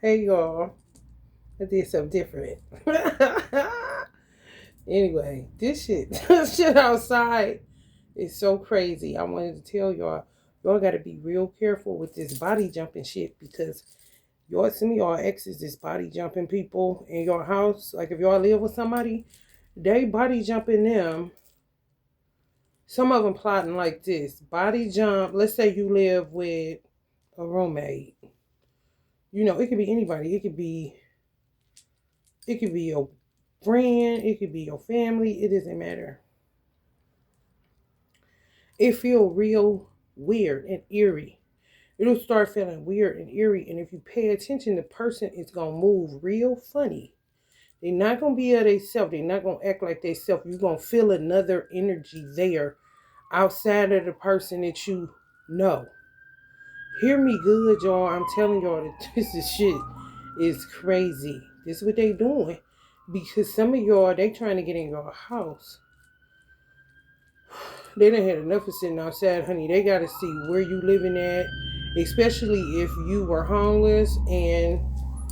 Hey y'all, I did something different. Anyway, this shit, this shit outside is so crazy. I wanted to tell y'all got to be real careful with this body jumping shit because some of y'all exes is body jumping people in your house. Like if y'all live with somebody, they body jumping them. Some of them plotting like this: body jump. Let's say you live with a roommate. It could be anybody. It could be your friend, it could be your family, it doesn't matter. It feel real weird and eerie. It'll start feeling weird and eerie, and if you pay attention, the person is gonna move real funny. They're not gonna be of themselves. They're not gonna act like they self. You're gonna feel another energy there outside of the person that you know. Hear me good, y'all. I'm telling y'all that this is shit is crazy. This is what they doing. Because some of y'all, they trying to get in your house. They done had enough of sitting outside, honey. They gotta see where you living at. Especially if you were homeless and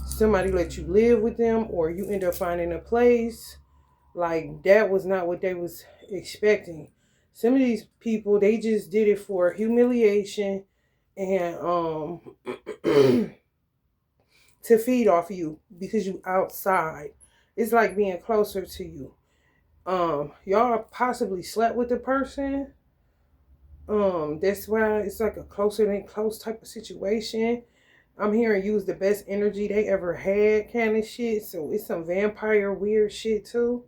somebody let you live with them or you end up finding a place. Like that was not what they was expecting. Some of these people, they just did it for humiliation and to feed off you because you outside. It's like being closer to you. Y'all possibly slept with the person. That's why it's like a closer than close type of situation. I'm hearing use the best energy they ever had kind of shit. So it's some vampire weird shit too.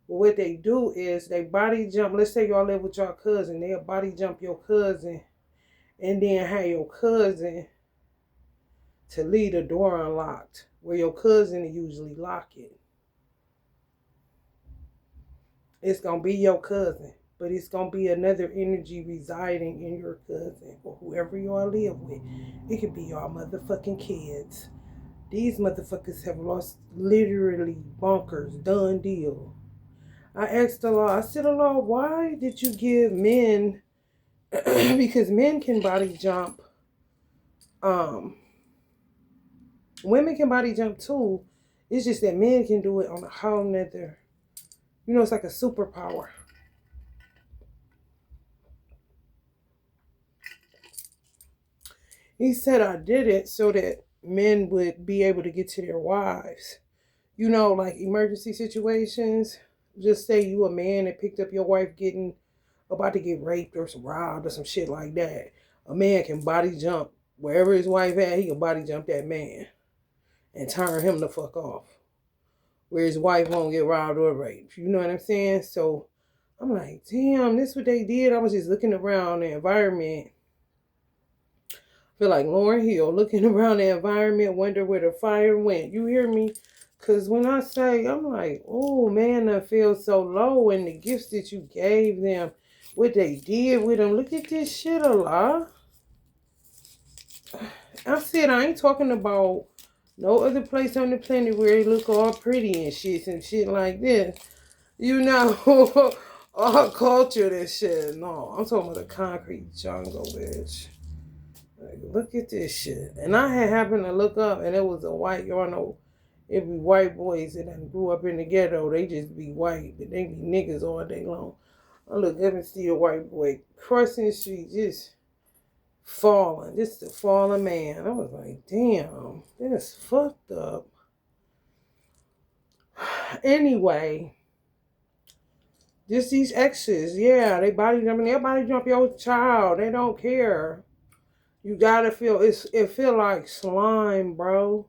But what they do is they body jump. Let's say y'all live with your cousin. They'll body jump your cousin and then have your cousin to leave the door unlocked where your cousin usually lock it. It's gonna be your cousin, but it's gonna be another energy residing in your cousin or whoever y'all live with. It could be y'all motherfucking kids. These motherfuckers have lost literally bonkers, done deal. I asked the law, I said, the law, why did you give men, because men can body jump, um, women can body jump too. It's just that men can do it on a whole nother, it's like a superpower. He said I did it so that men would be able to get to their wives. Like emergency situations. Just say you a man that picked up your wife getting about to get raped or some robbed or some shit like that. A man can body jump wherever his wife at. He can body jump that man and turn him the fuck off, where his wife won't get robbed or raped. You know what I'm saying? So I'm like, damn, this what they did. I was just looking around the environment. Feel like Lauren Hill looking around the environment, wonder where the fire went. You hear me? Because when I say, I'm like, oh man, I feel so low. And the gifts that you gave them, what they did with them. Look at this shit, Allah. I said, I ain't talking about no other place on the planet where it look all pretty and shit like this. All culture and shit. No, I'm talking about the concrete jungle, bitch. Like, look at this shit. And I had happened to look up and it was a white, y'all know, it be white boys that grew up in the ghetto. They just be white. They be niggas all day long. I look up and see a white boy crossing the street just falling. Just a fallen man. I was like, damn, that's fucked up. Anyway, just these exes, yeah, they body jumping. They body jump your child. They don't care. You gotta feel it feel like slime, bro.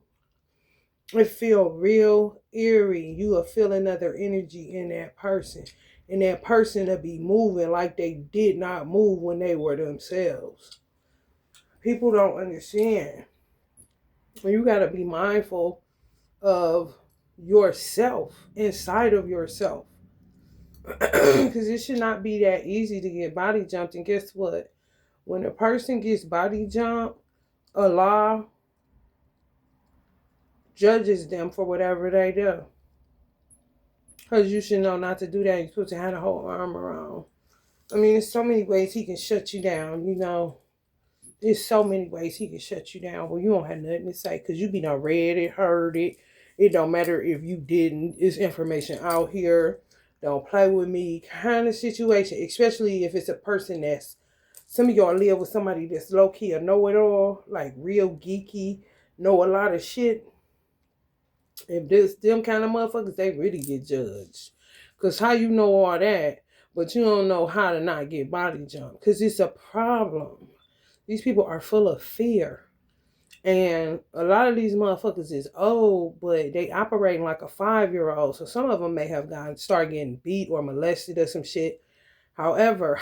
It feel real eerie. You will feel another energy in that person. And that person will be moving like they did not move when they were themselves. People don't understand. You gotta be mindful of yourself, inside of yourself. Because it should not be that easy to get body jumped. And guess what? When a person gets body jumped, Allah judges them for whatever they do. Because you should know not to do that. You're supposed to have the whole arm around. I mean, there's so many ways he can shut you down, There's so many ways he can shut you down when you don't have nothing to say because you be done read it, heard it. It don't matter if you didn't. It's information out here. Don't play with me kind of situation, especially if it's a person that's, some of y'all live with somebody that's low key or know it all, like real geeky, know a lot of shit. If this them kind of motherfuckers, they really get judged. Cause how you know all that, but you don't know how to not get body jumped. Cause it's a problem. These people are full of fear. And a lot of these motherfuckers is old, but they operating like a 5-year-old. So some of them may have start getting beat or molested or some shit. However,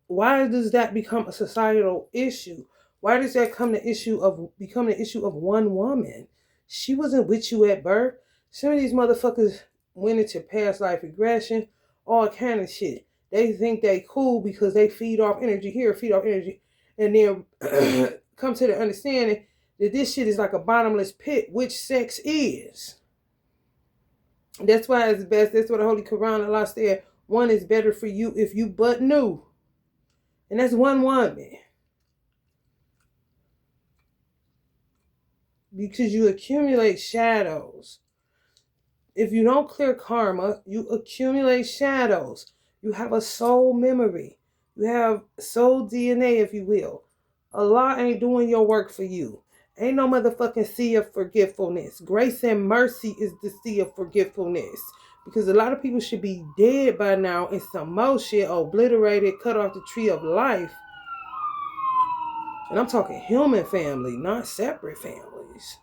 why does that become a societal issue? Why does that become the issue of one woman? She wasn't with you at birth. Some of these motherfuckers went into past life regression, all kind of shit. They think they cool because they feed off energy here, feed off energy, and then come to the understanding that this shit is like a bottomless pit, which sex is. That's why it's best. That's what the Holy Quran, Allah said, one is better for you if you but knew. And that's one woman. Because you accumulate shadows. If you don't clear karma, you accumulate shadows. You have a soul memory. You have soul DNA, if you will. Allah ain't doing your work for you. Ain't no motherfucking sea of forgetfulness. Grace and mercy is the sea of forgetfulness. Because a lot of people should be dead by now and some more shit, obliterated, cut off the tree of life. And I'm talking human family, not separate families.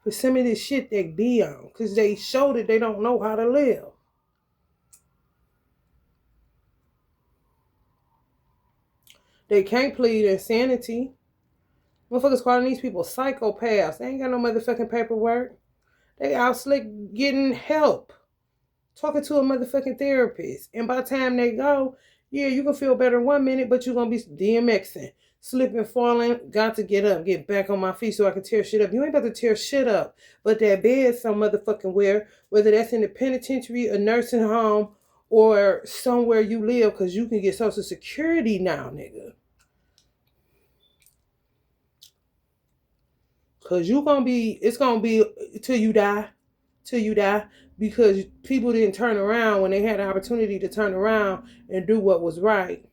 For some of this shit they be on. Because they show that they don't know how to live. They can't plead insanity. Motherfuckers calling these people psychopaths. They ain't got no motherfucking paperwork. They out slick getting help. Talking to a motherfucking therapist. And by the time they go, yeah, you can feel better 1 minute, but you're going to be DMXing. Slipping, falling. Got to get up. Get back on my feet so I can tear shit up. You ain't about to tear shit up. But that bed some motherfucking where. Whether that's in the penitentiary, a nursing home, or somewhere you live. Because you can get Social Security now, nigga. Because it's going to be till you die. Till you die. Because people didn't turn around when they had the opportunity to turn around and do what was right.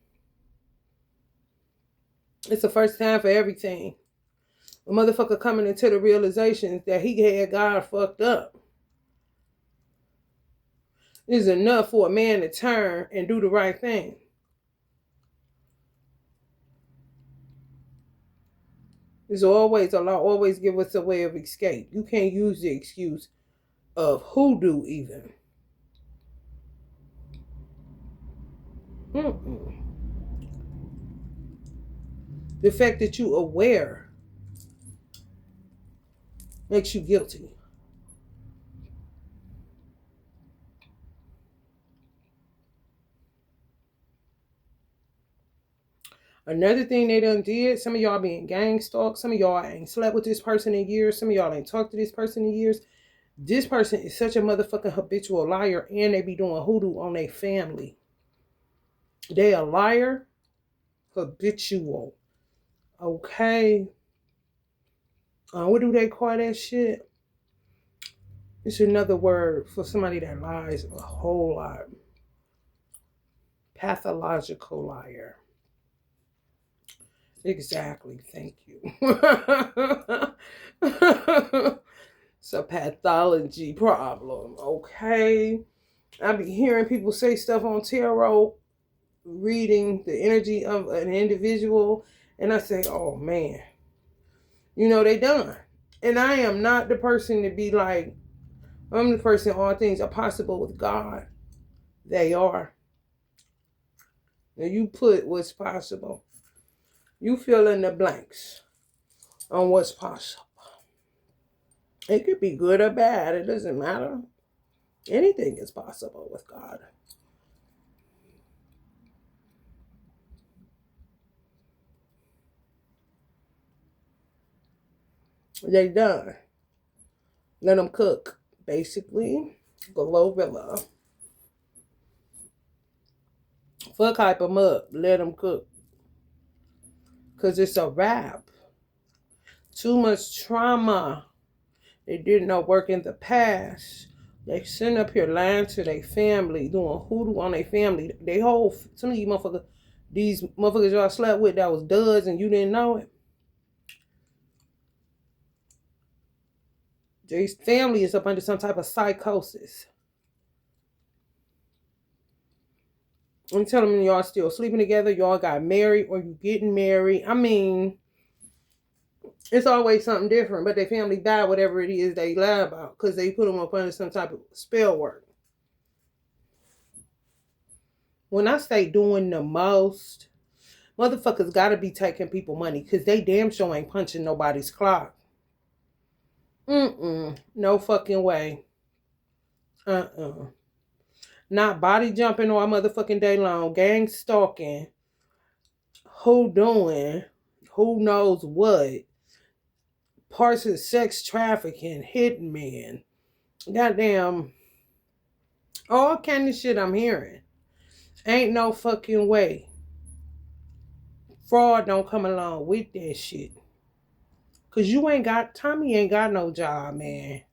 It's the first time for everything. A motherfucker coming into the realization that he had God fucked up. It's enough for a man to turn and do the right thing. There's always, Allah always give us a way of escape. You can't use the excuse of hoodoo even. The fact that you're aware makes you guilty. Another thing they done did, some of y'all being gang stalked, some of y'all ain't slept with this person in years, some of y'all ain't talked to this person in years. This person is such a motherfucking habitual liar, and they be doing hoodoo on their family. They a liar, habitual. Okay. What do they call that shit? It's another word for somebody that lies a whole lot. Pathological liar. Exactly. Thank you. It's a pathology problem. Okay. I be hearing people say stuff on tarot, reading the energy of an individual, and I say, oh man, you know they done. And I am not the person to be like, I'm the person, all things are possible with God. They are. Now you put what's possible. You fill in the blanks on what's possible. It could be good or bad. It doesn't matter. Anything is possible with God. They done. Let them cook. Basically, Glorilla. Fuck hype them up. Let them cook. Because it's a wrap. Too much trauma. They did not work in the past. They sitting up here lying to their family, doing hoodoo on their family. They whole, some of these motherfuckers y'all slept with that was duds and you didn't know it. Their family is up under some type of psychosis. I'm telling them y'all still sleeping together, y'all got married or you getting married. I mean, it's always something different, but their family died, whatever it is they lie about, because they put them up under some type of spell work. When I say doing the most, motherfuckers gotta be taking people money, because they damn sure ain't punching nobody's clock. No fucking way. Not body jumping all motherfucking day long, gang stalking, who doing, who knows what, parts of sex trafficking, hitman, goddamn, all kind of shit I'm hearing. Ain't no fucking way. Fraud don't come along with that shit. Cause Tommy ain't got no job, man.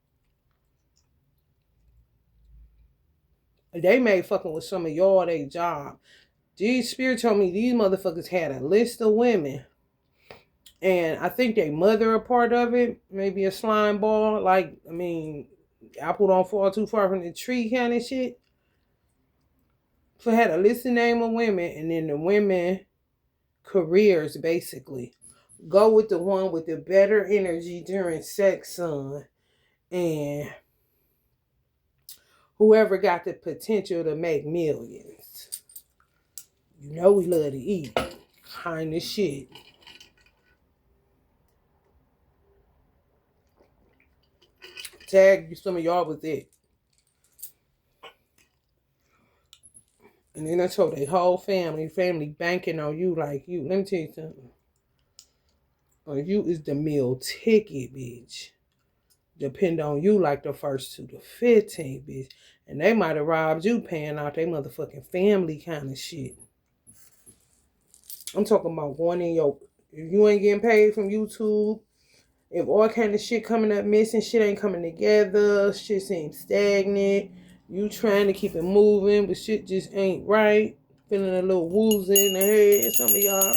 They may fucking with some of y'all their job. These spirit told me these motherfuckers had a list of women. And I think they mother a part of it. Maybe a slime ball. Like, I mean, apple don't fall too far from the tree kind of shit. So I had a list of name of women. And then the women careers, basically. Go with the one with the better energy during sex, son. And whoever got the potential to make millions. You know we love to eat. Kind of shit. Tag some of y'all with it. And then I told their whole family banking on you like you. Let me tell you something. On you is the meal ticket, bitch. Depend on you like the first to the 15th, bitch. And they might have robbed you paying out their motherfucking family kind of shit. I'm talking about going in your, if you ain't getting paid from YouTube, if all kind of shit coming up missing, shit ain't coming together, shit seems stagnant, you trying to keep it moving, but shit just ain't right, feeling a little woozy in the head, some of y'all.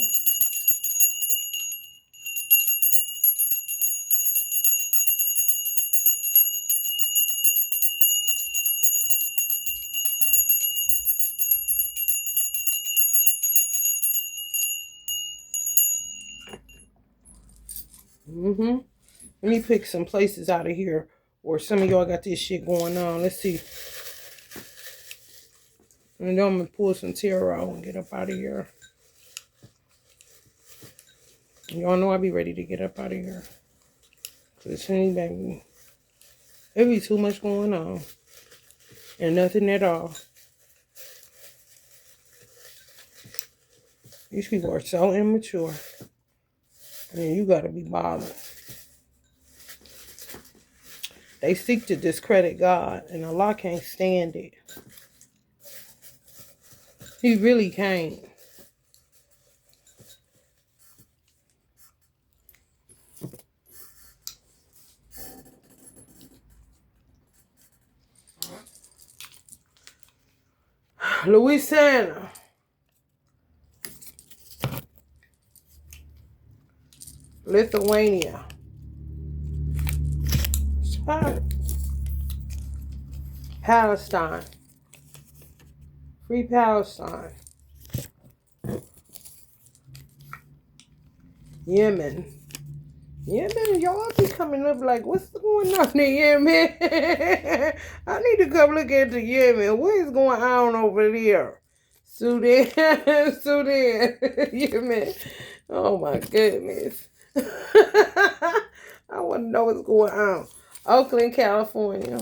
Let me pick some places out of here where some of y'all got this shit going on. Let's see. And then I'm going to pull some tarot and get up out of here. Y'all know I be ready to get up out of here. Cause baby, there be too much going on. And nothing at all. These people are so immature. And you gotta be bothered. They seek to discredit God, and Allah can't stand it. He really can't. Louisiana. Lithuania. Palestine. Free Palestine. Yemen. Yemen, y'all be coming up like, what's going on in Yemen? I need to come look at the Yemen. What is going on over there? Sudan. Yemen. Oh my goodness. I want to know what's going on. Oakland, California.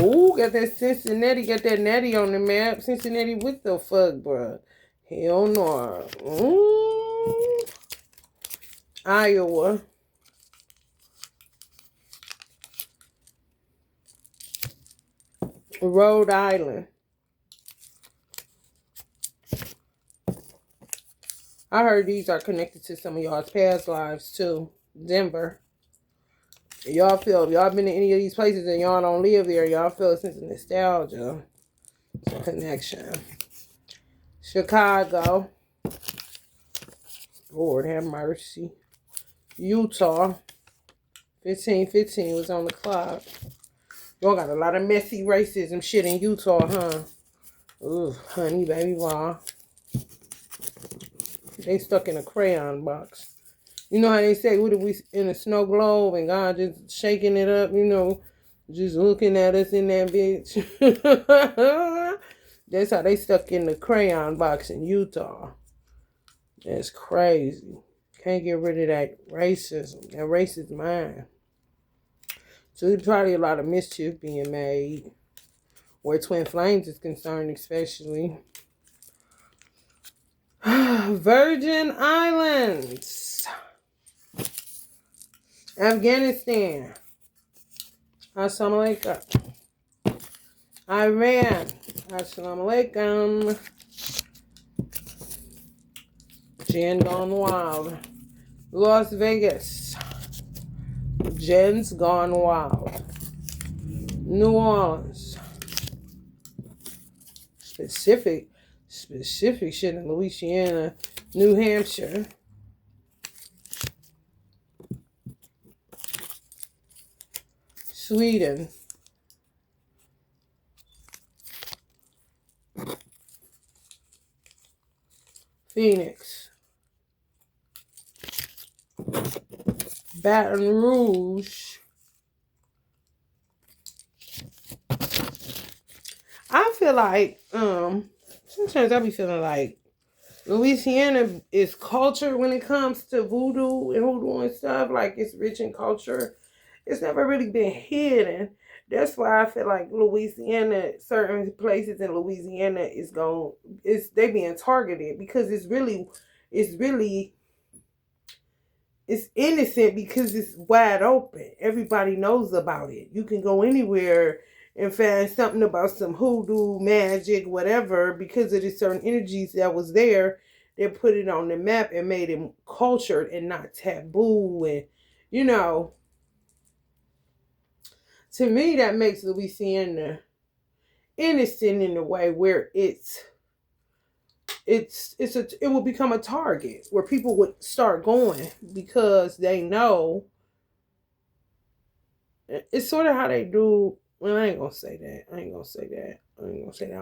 Ooh, got that Cincinnati, got that natty on the map. Cincinnati, what the fuck, bro? Hell no. Iowa. Rhode Island. I heard these are connected to some of y'all's past lives too. Denver. Y'all feel, if y'all been in any of these places and y'all don't live there, y'all feel a sense of nostalgia. It's a connection. Chicago. Lord have mercy. Utah. 1515 was on the clock. Y'all got a lot of messy racism shit in Utah, huh? Ooh, honey, baby, raw. They stuck in a crayon box. You know how they say, what if we in a snow globe and God just shaking it up, you know, just looking at us in that bitch. That's how they stuck in the crayon box in Utah. That's crazy. Can't get rid of that racism. That racist mind. So there's probably a lot of mischief being made. Where twin flames is concerned, especially. Virgin Islands. Afghanistan. Assalamu alaikum. Iran. Assalamu alaikum. Jen gone wild. Las Vegas. Jen's gone wild. New Orleans. Specific shit in Louisiana. New Hampshire. Sweden. Phoenix. Baton Rouge. I feel like, sometimes I be feeling like Louisiana is culture when it comes to voodoo and stuff. Like, it's rich in culture. It's never really been hidden. That's why I feel like Louisiana, certain places in Louisiana they being targeted because it's innocent because it's wide open. Everybody knows about it. You can go anywhere and find something about some hoodoo, magic, whatever, because of the certain energies that was there. They put it on the map and made it cultured and not taboo. And, you know, to me, that makes Louisiana innocent in a way where it will become a target where people would start going because they know. It's sort of how they do. Well, I ain't gonna say that. I'm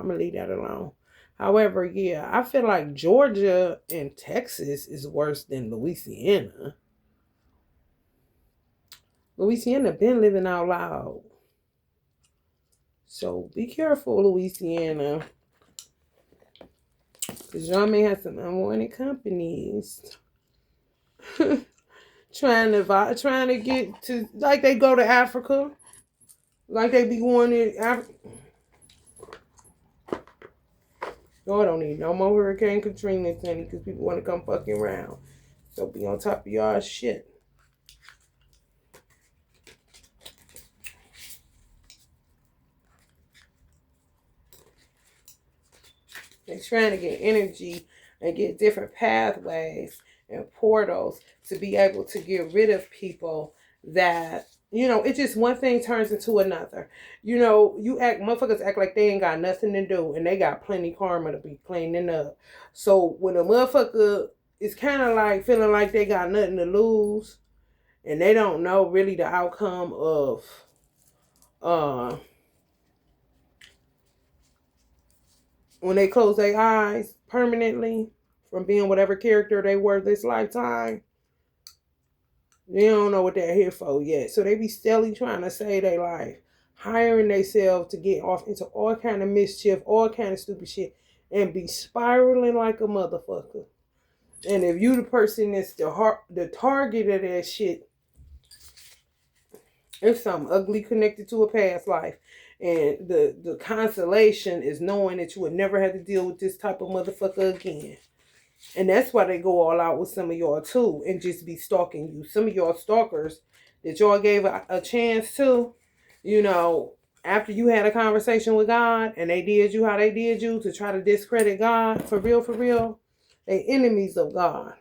gonna leave that alone. However, yeah, I feel like Georgia and Texas is worse than Louisiana. Louisiana been living out loud. So be careful, Louisiana. Because y'all may have some unwanted companies. trying to get to, like they go to Africa. Like they be going to Africa. Y'all don't need no more Hurricane Katrina, Tenny, because people want to come fucking around. So be on top of y'all shit. They're trying to get energy and get different pathways and portals to be able to get rid of people that, you know, it just one thing turns into another. You know, motherfuckers act like they ain't got nothing to do and they got plenty karma to be cleaning up. So when a motherfucker is kind of like feeling like they got nothing to lose and they don't know really the outcome of when they close their eyes permanently from being whatever character they were this lifetime, they don't know what they're here for yet. So they be steadily trying to save their life, hiring themselves to get off into all kind of mischief, all kind of stupid shit, and be spiraling like a motherfucker. And if you the person that's the target of that shit, it's something ugly connected to a past life. And the consolation is knowing that you would never have to deal with this type of motherfucker again. And that's why they go all out with some of y'all too and just be stalking you. Some of y'all stalkers that y'all gave a chance to, you know, after you had a conversation with God and they did you how they did you to try to discredit God, for real, They enemies of God.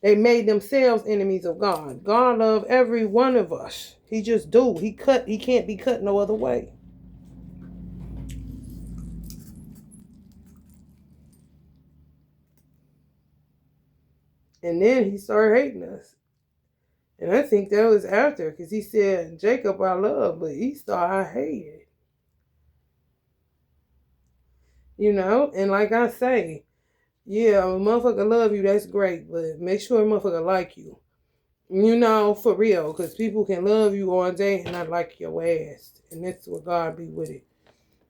They made themselves enemies of God. God love every one of us. He just do. He can't be cut no other way. And then he started hating us. And I think that was after, because he said, Jacob I love, but Esau I hated. And like I say, yeah, a motherfucker love you, that's great, but make sure a motherfucker like you. For real, because people can love you all day and not like your ass. And that's what God be with it.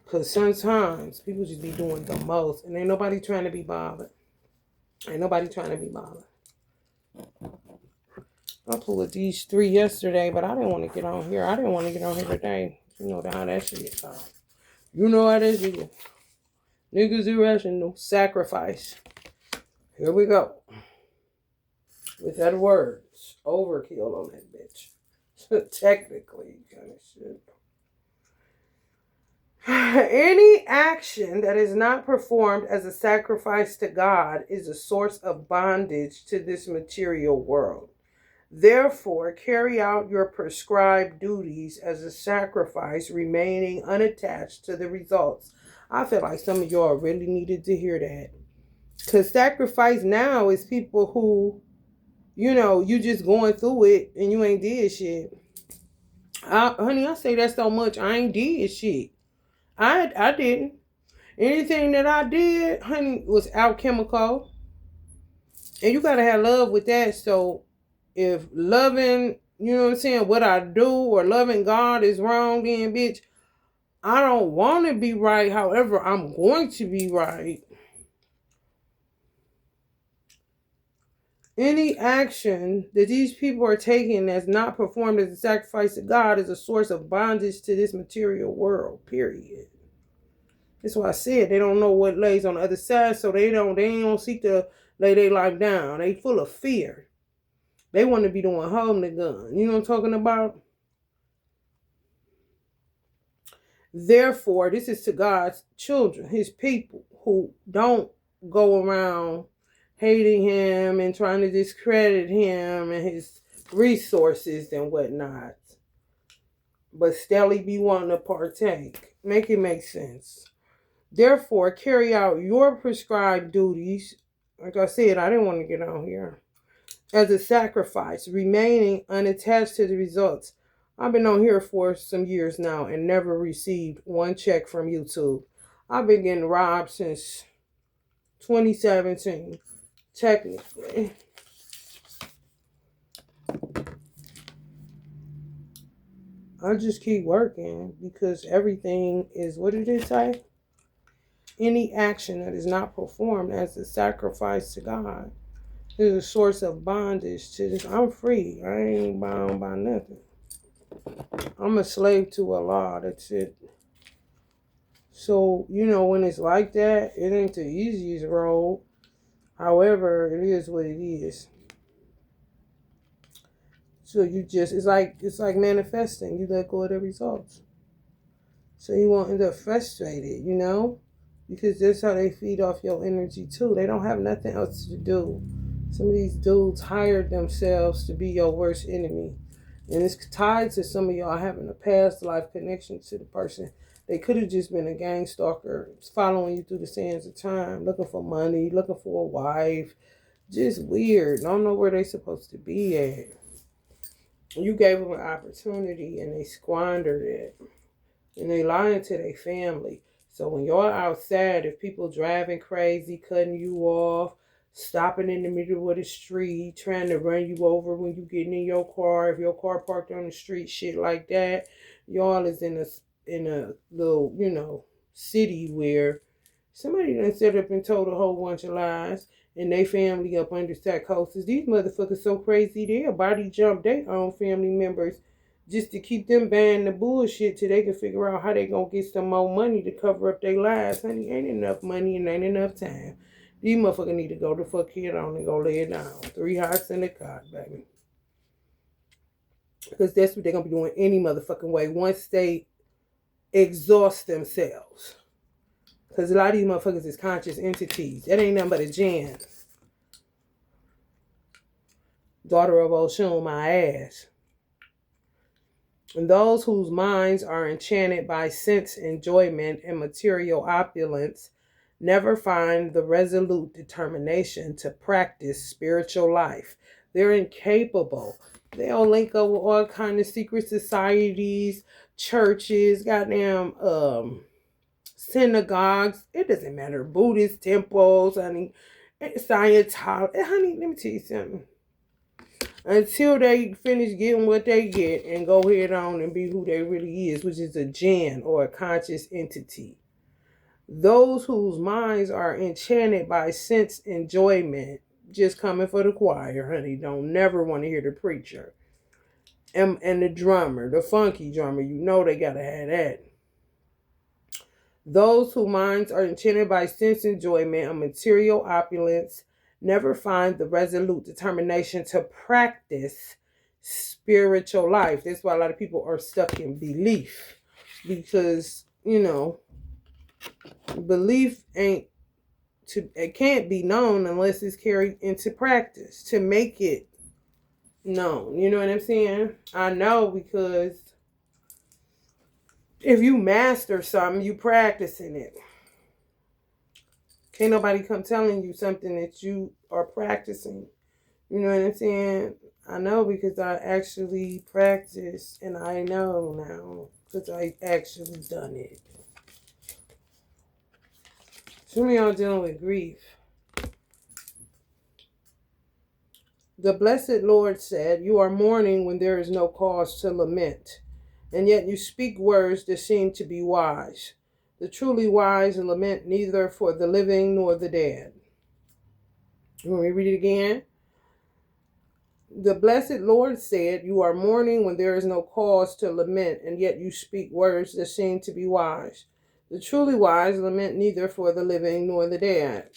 Because sometimes people just be doing the most, and ain't nobody trying to be bothered. Ain't nobody trying to be bothered. I pulled these 3 yesterday, but I didn't want to get on here. I didn't want to get on here today. You know how that shit go. You know how that shit go. Niggas irrational. Sacrifice. Here we go. With that words. Overkill on that bitch. Technically, kind of shit. Any action that is not performed as a sacrifice to God is a source of bondage to this material world. Therefore, carry out your prescribed duties as a sacrifice, remaining unattached to the results. I feel like some of y'all really needed to hear that. Because sacrifice now is people who, you just going through it and you ain't did shit. Honey, I say that so much. I ain't did shit. I didn't. Anything that I did, honey, was alchemical. And you got to have love with that. So if loving, what I do or loving God is wrong, then bitch, I don't want to be right. However, I'm going to be right. Any action that these people are taking that's not performed as a sacrifice to God is a source of bondage to this material world, period. That's why I said they don't know what lays on the other side, so they don't seek to lay their life down. They full of fear. They want to be doing holding the gun. You know what I'm talking about? Therefore, this is to God's children, his people, who don't go around hating him and trying to discredit him and his resources and whatnot, but steadily be wanting to partake. Make it make sense. Therefore, carry out your prescribed duties. Like I said, I didn't want to get on here. As a sacrifice, remaining unattached to the results. I've been on here for some years now and never received one check from YouTube. I've been getting robbed since 2017, technically. I just keep working because everything is, what did it say? Any action that is not performed as a sacrifice to God is a source of bondage to this. I'm free. I ain't bound by nothing. I'm a slave to Allah. That's it. So, when it's like that, it ain't the easiest road. However, it is what it is. So it's like manifesting. You let go of the results. So you won't end up frustrated, because that's how they feed off your energy too. They don't have nothing else to do. Some of these dudes hired themselves to be your worst enemy. And it's tied to some of y'all having a past life connection to the person. They could have just been a gang stalker, following you through the sands of time, looking for money, looking for a wife. Just weird. Don't know where they supposed to be at. You gave them an opportunity and they squandered it. And they lying to their family. So when you're outside, if people driving crazy, cutting you off, stopping in the middle of the street, trying to run you over when you getting in your car, if your car parked on the street, shit like that, y'all is in a little, city where somebody done set up and told a whole bunch of lies, and they family up under psychosis. These motherfuckers so crazy, they'll body jump their own family members just to keep them buying the bullshit till they can figure out how they gonna get some more money to cover up their lives. Honey, ain't enough money and ain't enough time. These motherfuckers need to go the fuck head on and go lay it down. 3 hots in the cot, baby. Because that's what they're gonna be doing any motherfucking way once they exhaust themselves. Because a lot of these motherfuckers is conscious entities. That ain't nothing but a Jan. Daughter of Oshun, my ass. And those whose minds are enchanted by sense enjoyment and material opulence never find the resolute determination to practice spiritual life. They're incapable. They'll link up with all kind of secret societies, churches, goddamn synagogues. It doesn't matter. Buddhist temples, honey, Scientology. Honey, let me tell you something. Until they finish getting what they get and go head on and be who they really is, which is a Jinn or a conscious entity. Those whose minds are enchanted by sense enjoyment, just coming for the choir, honey, don't never want to hear the preacher. And the drummer, the funky drummer, you know they gotta have that. Those whose minds are enchanted by sense enjoyment and material opulence never find the resolute determination to practice spiritual life. That's why a lot of people are stuck in belief. Because, belief it can't be known unless it's carried into practice to make it known. You know what I'm saying? I know, because if you master something, you practicing it. Can't nobody come telling you something that you are practicing. You know what I'm saying? I know because I actually practice, and I know now because I actually done it. Some of y'all dealing with grief. The blessed Lord said, "You are mourning when there is no cause to lament, and yet you speak words that seem to be wise. The truly wise lament neither for the living nor the dead." You want me to read it again? The blessed Lord said, "You are mourning when there is no cause to lament, and yet you speak words that seem to be wise. The truly wise lament neither for the living nor the dead."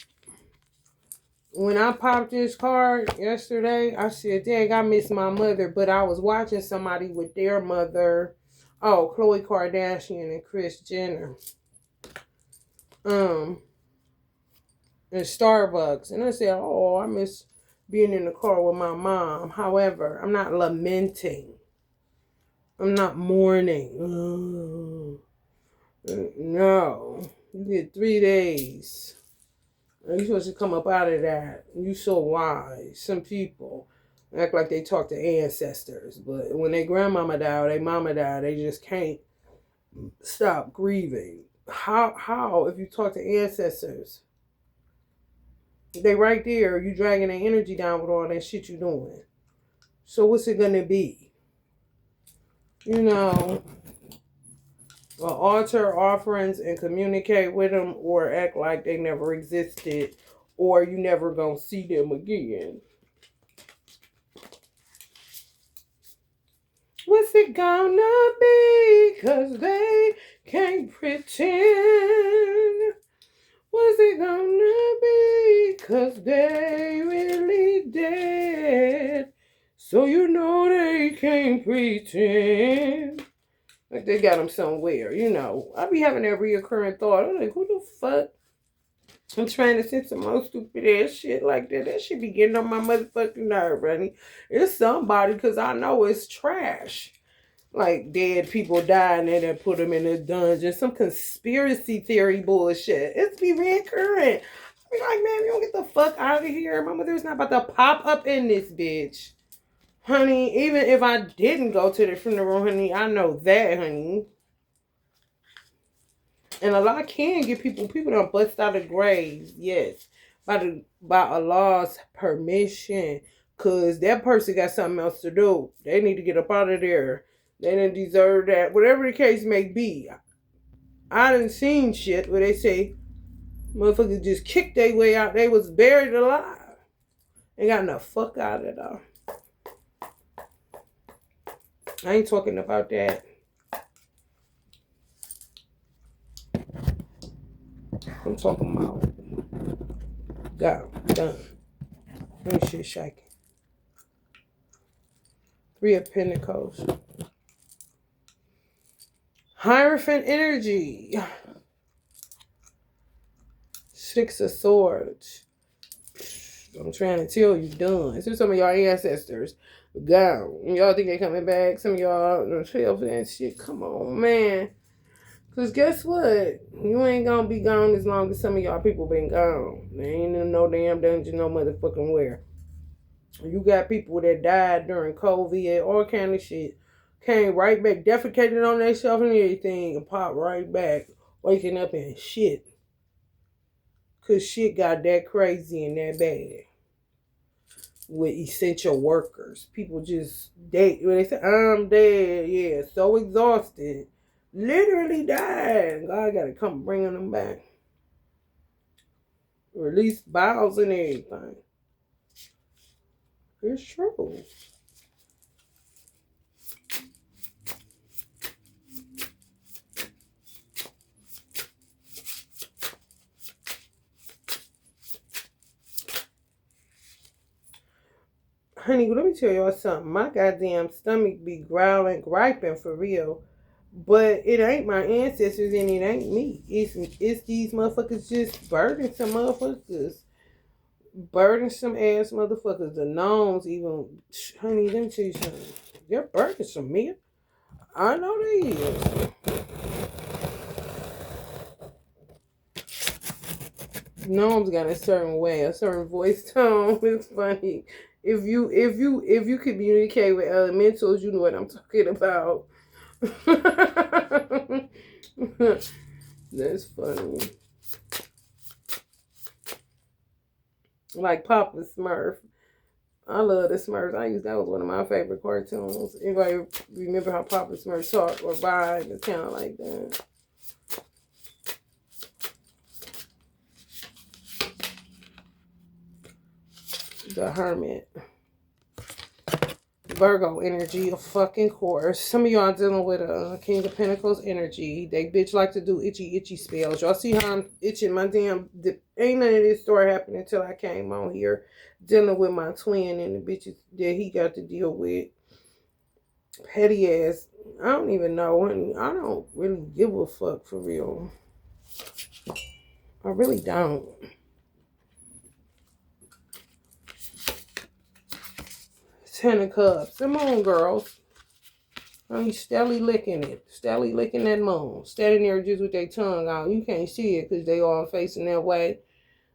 When I popped this card yesterday, I said, dang, I miss my mother, but I was watching somebody with their mother. Oh, Khloe Kardashian and Kris Jenner. In Starbucks. And I said, oh, I miss being in the car with my mom. However, I'm not lamenting. I'm not mourning. No. You get 3 days. You're supposed to come up out of that. You so wise. Some people act like they talk to ancestors. But when their grandmama died or their mama died, they just can't stop grieving. How if you talk to ancestors? They right there, you dragging their energy down with all that shit you doing. So what's it gonna be? Altar offerings and communicate with them, or act like they never existed, or you never gonna see them again. What's it gonna be? 'Cause they can't pretend. What's it gonna be? 'Cause they really dead. So you know they can't pretend. Like they got them somewhere, I be having that reoccurring thought. I'm like, who the fuck? I'm trying to send some more stupid ass shit like that. That should be getting on my motherfucking nerve, honey. It's somebody, because I know it's trash. Like dead people dying and then put them in a dungeon. Some conspiracy theory bullshit. It's be reoccurring. I be like, man, you don't get the fuck out of here. My mother's not about to pop up in this bitch. Honey, even if I didn't go to the funeral, honey, I know that, honey. And Allah can get people done bust out of graves, yes, by Allah's permission. Because that person got something else to do. They need to get up out of there. They didn't deserve that. Whatever the case may be. I done seen shit where they say motherfuckers just kicked their way out. They was buried alive. They got the fuck out of it, though. I ain't talking about that. I'm talking about done. Let me shit shaking. 3 of Pentacles. Hierophant energy. Six of Swords. I'm trying to tell you, done. So some of y'all ancestors gone. Y'all think they coming back. Some of y'all 12 and shit. Come on, man. Because guess what? You ain't going to be gone as long as some of y'all people been gone. They ain't in no damn dungeon, no motherfucking where. You got people that died during COVID, all kind of shit. Came right back, defecated on themselves and everything, and popped right back, waking up and shit. Because shit got that crazy and that bad. With essential workers. People just, when they say, I'm dead, yeah, so exhausted. Literally died. God got to come bringing them back. Release bowels and everything. It's true. Honey, let me tell y'all something. My goddamn stomach be growling, griping for real. But it ain't my ancestors and it ain't me. It's these motherfuckers just burdensome motherfuckers. Burdensome ass motherfuckers. The gnomes even. Honey, let me tell you something. They're burdensome, man. I know they is. Gnomes got a certain way, a certain voice tone. It's funny. If you communicate with elementals, you know what I'm talking about. That's funny. Like Papa Smurf. I love the Smurfs. That was one of my favorite cartoons. Anybody remember how Papa Smurf talked or vibe? It's kind of like that. The Hermit. Virgo energy, of fucking course. Some of y'all dealing with a King of Pentacles energy. They bitch like to do itchy spells. Y'all see how I'm itching my damn... Ain't none of this story happened until I came on here dealing with my twin and the bitches that he got to deal with. Petty ass. I don't even know. I don't really give a fuck for real. I really don't. Ten of Cups. The moon girls. Honey, steadily licking it. Steadily licking that moon. Standing there just with their tongue out. You can't see it because they all facing that way.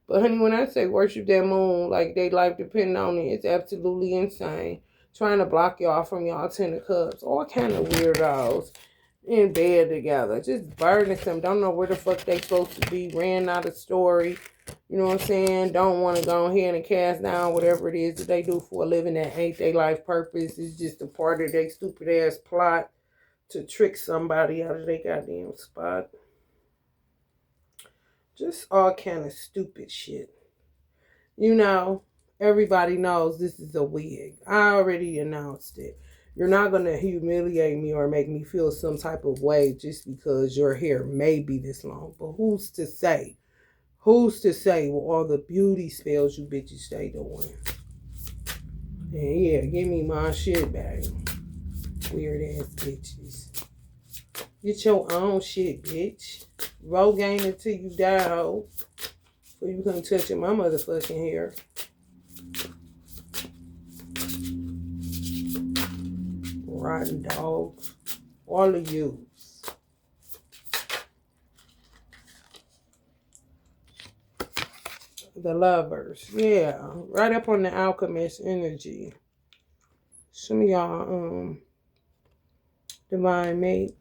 But honey, when I say worship that moon like they life depending on it, it's absolutely insane. Trying to block y'all from y'all Ten of Cups. All kind of weirdos in bed together. Just burdensome. Don't know where the fuck they supposed to be. Ran out of story. You know what I'm saying? Don't want to go ahead and cast down whatever it is that they do for a living that ain't their life purpose. It's just a part of their stupid ass plot to trick somebody out of their goddamn spot. Just all kind of stupid shit. You know, everybody knows this is a wig. I already announced it. You're not going to humiliate me or make me feel some type of way just because your hair may be this long. But who's to say? Who's to say with all the beauty spells you bitches stay doing? And yeah, give me my shit back. Weird ass bitches. Get your own shit, bitch. Rogaine until you die, ho. So you couldn't touch my motherfucking hair. Rotten dogs. All of you. The Lovers. Yeah. Right up on the Alchemist energy. Some of y'all, divine mate.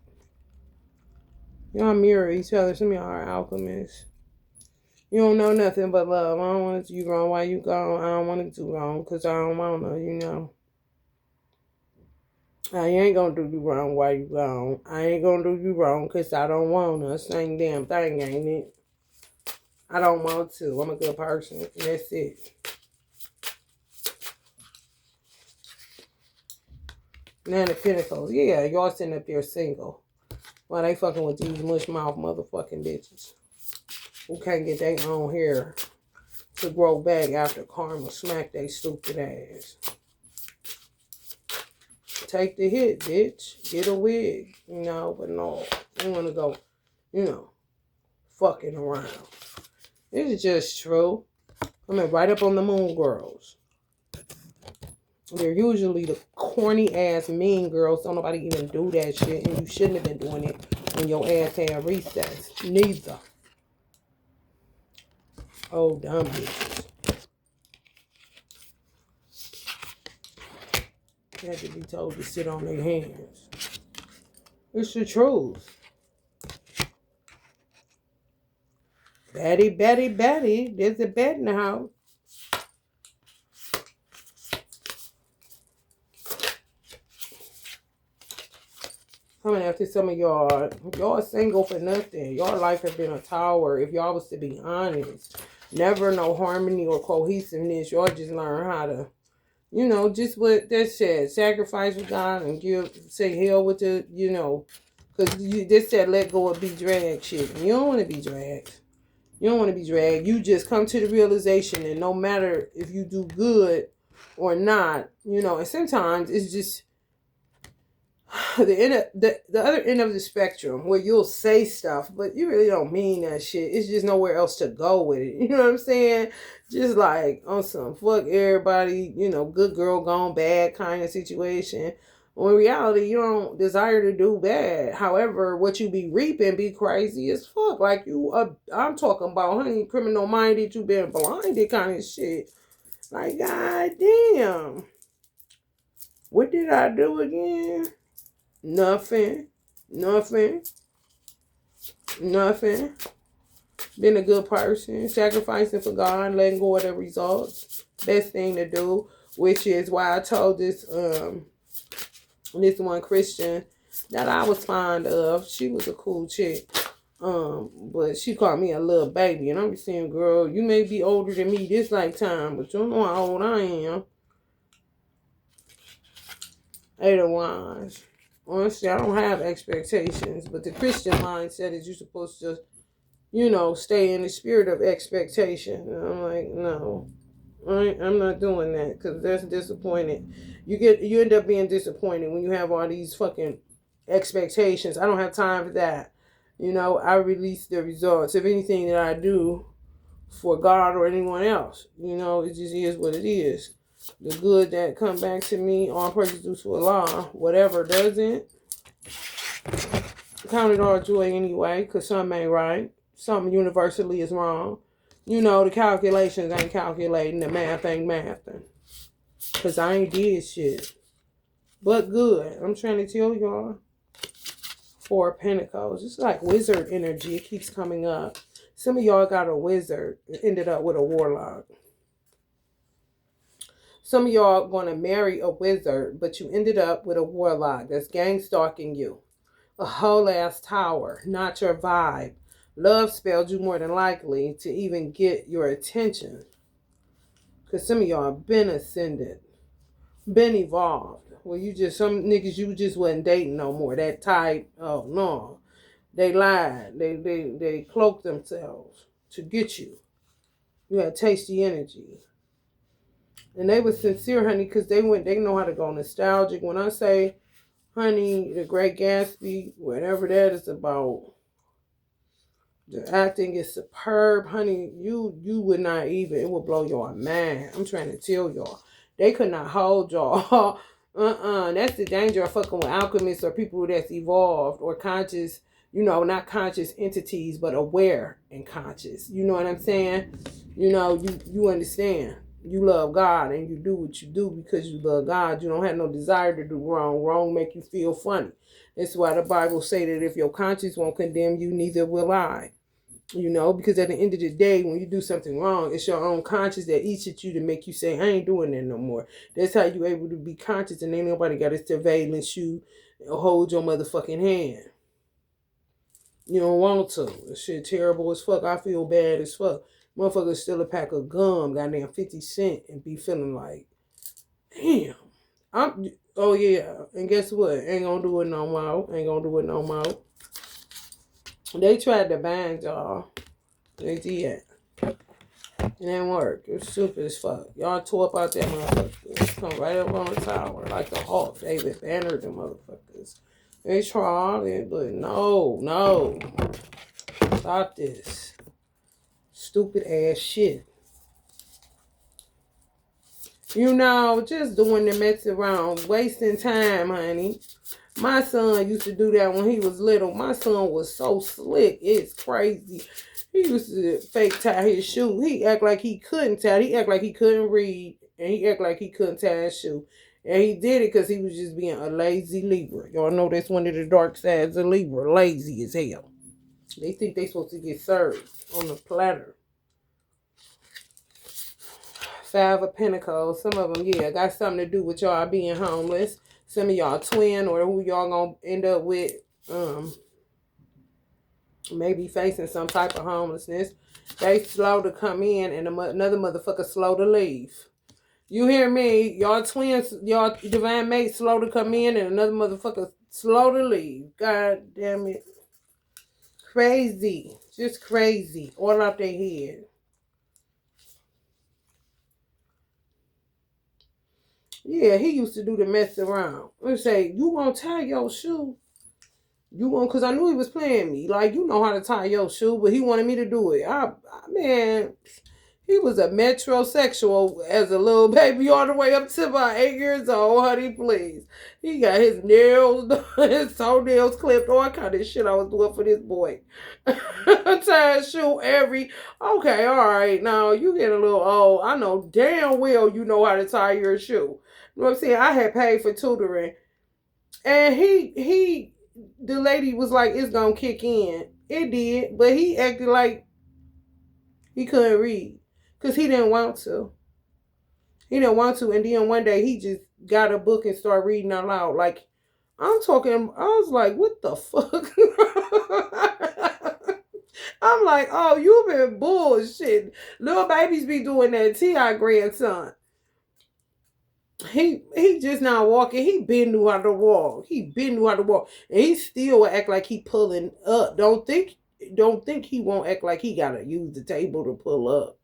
Y'all mirror each other. Some of y'all are alchemists. You don't know nothing but love. I don't want to do you wrong while you gone. I don't want to do wrong because I don't want to, you know. I ain't going to do you wrong while you gone. I ain't going to do you wrong because I don't want to. Same damn thing, ain't it? I don't want to. I'm a good person. That's it. Nine of Pentacles. Yeah, y'all sitting up there single. While they fucking with these mush mouth motherfucking bitches. Who can't get their own hair to grow back after karma smack they stupid ass. Take the hit, bitch. Get a wig. You know, but no. You want to go, you know, fucking around. It's just true. Coming right up on the moon girls. They're usually the corny ass mean girls. Don't nobody even do that shit. And you shouldn't have been doing it when your ass had recess. Neither. Oh, dumb bitches. They had to be told to sit on their hands. It's the truth. Betty, Betty, Betty. There's a bed in the house. Coming after some of y'all. Y'all single for nothing. Y'all life has been a tower. If y'all was to be honest. Never no harmony or cohesiveness. Y'all just learn how to, you know, just what that said. Sacrifice with God and say hell with the, you know. Because this said let go of be dragged shit. And you don't want to be dragged. You don't want to be dragged. You just come to the realization that no matter if you do good or not, you know, and sometimes it's just the other end of the spectrum where you'll say stuff, but you really don't mean that shit. It's just nowhere else to go with it. You know what I'm saying? Just like on some fuck everybody, you know, good girl gone bad kind of situation. When in reality, you don't desire to do bad. However, what you be reaping be crazy as fuck. Like I'm talking about, honey, criminal minded, you been blinded kind of shit. Like, god damn. What did I do again? Nothing. Been a good person. Sacrificing for God, letting go of the results. Best thing to do. Which is why I told this one Christian that I was fond of. She was a cool chick. But she called me a little baby. And I'm saying, girl, you may be older than me this lifetime, but you don't know how old I am. Otherwise, honestly, I don't have expectations. But the Christian mindset is you're supposed to, you know, stay in the spirit of expectation. And I'm like, no. I'm not doing that because that's disappointing. You end up being disappointed when you have all these fucking expectations. I don't have time for that. You know, I release the results of anything that I do for God or anyone else. You know, it just is what it is. The good that come back to me, all praises due to Allah. Whatever doesn't, count it all joy anyway, because something ain't right. Something universally is wrong. You know, the calculations ain't calculating. The math ain't mathing. Because I ain't did shit. But good. I'm trying to tell y'all. Four of Pentacles. It's like wizard energy. It keeps coming up. Some of y'all got a wizard. Ended up with a warlock. Some of y'all going to marry a wizard. But you ended up with a warlock that's gang stalking you. A whole ass tower. Not your vibe. Love spelled you more than likely to even get your attention. Because some of y'all been ascended. Been evolved. Well, some niggas you just wasn't dating no more. That type, oh no. They lied. They cloaked themselves to get you. You had tasty energy. And they were sincere, honey, because they know how to go nostalgic. When I say, honey, The Great Gatsby, whatever that is about, the acting is superb, honey. You would not even, it would blow your mind. I'm trying to tell y'all. They could not hold y'all. That's the danger of fucking with alchemists or people that's evolved or conscious, you know, not conscious entities, but aware and conscious. You know what I'm saying? You know, you understand. You love God and you do what you do because you love God. You don't have no desire to do wrong. Wrong make you feel funny. That's why the Bible say that if your conscience won't condemn you, neither will I. You know, because at the end of the day, when you do something wrong, it's your own conscience that eats at you to make you say, I ain't doing that no more. That's how you able to be conscious and ain't nobody got to surveillance you or hold your motherfucking hand. You don't want to. That shit terrible as fuck. I feel bad as fuck. Motherfuckers steal a pack of gum, goddamn 50 cents, and be feeling like, damn. Oh yeah. And guess what? Ain't gonna do it no more. They tried to bang y'all. They did. It didn't work. It was stupid as fuck. Y'all tore up out that motherfucker. Come right up on the tower like the Hulk. David Banner, the motherfuckers. They tried it, but no. Stop this. Stupid ass shit. You know, just doing the mess around, wasting time, honey. My son used to do that when he was little. My son was so slick. It's crazy. He used to fake tie his shoe. He act like he couldn't tie. He act like he couldn't read. And he act like he couldn't tie his shoe. And he did it because he was just being a lazy Libra. Y'all know that's one of the dark sides of Libra. Lazy as hell. They think they supposed to get served on a platter. Five of Pentacles. Some of them, yeah, got something to do with y'all being homeless. Some of y'all twin or who y'all gonna end up with maybe facing some type of homelessness. They slow to come in and another motherfucker slow to leave. You hear me? Y'all twins, y'all divine mates slow to come in and another motherfucker slow to leave. God damn it. Crazy. Just crazy. All out their head. Yeah, he used to do the mess around. Let's say, you gonna tie your shoe? You gonna, cause I knew he was playing me. Like, you know how to tie your shoe, but he wanted me to do it. Man, he was a metrosexual as a little baby all the way up to about 8 years old, honey, please. He got his nails done, his toenails clipped, all kind of shit I was doing for this boy. Tie his shoe okay, all right, now you get a little old. I know damn well you know how to tie your shoe. You know what I'm saying? I had paid for tutoring. And the lady was like, it's gonna kick in. It did, but he acted like he couldn't read. Because he didn't want to. He didn't want to. And then one day he just got a book and started reading out loud. Like, I'm talking, I was like, what the fuck? I'm like, oh, you been bullshit. Little babies be doing that. T.I. grandson. He just not walking. He been knew how to walk. And he still will act like he pulling up. Don't think he won't act like he gotta use the table to pull up.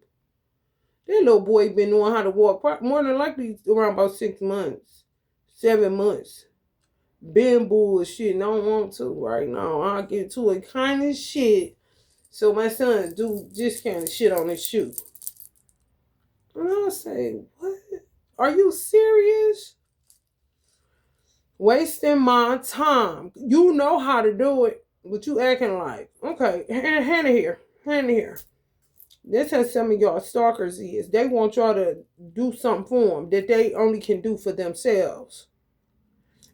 That little boy been knowing how to walk more than likely around about 6 months, 7 months. Been bullshit. Don't want to right now. I'll get to it kind of shit. So my son do just kind of shit on his shoe. And I'll say, what? Are you serious? Wasting my time. You know how to do it, but you acting like, okay, hand it here. This has some of y'all stalkers is. They want y'all to do something for them that they only can do for themselves.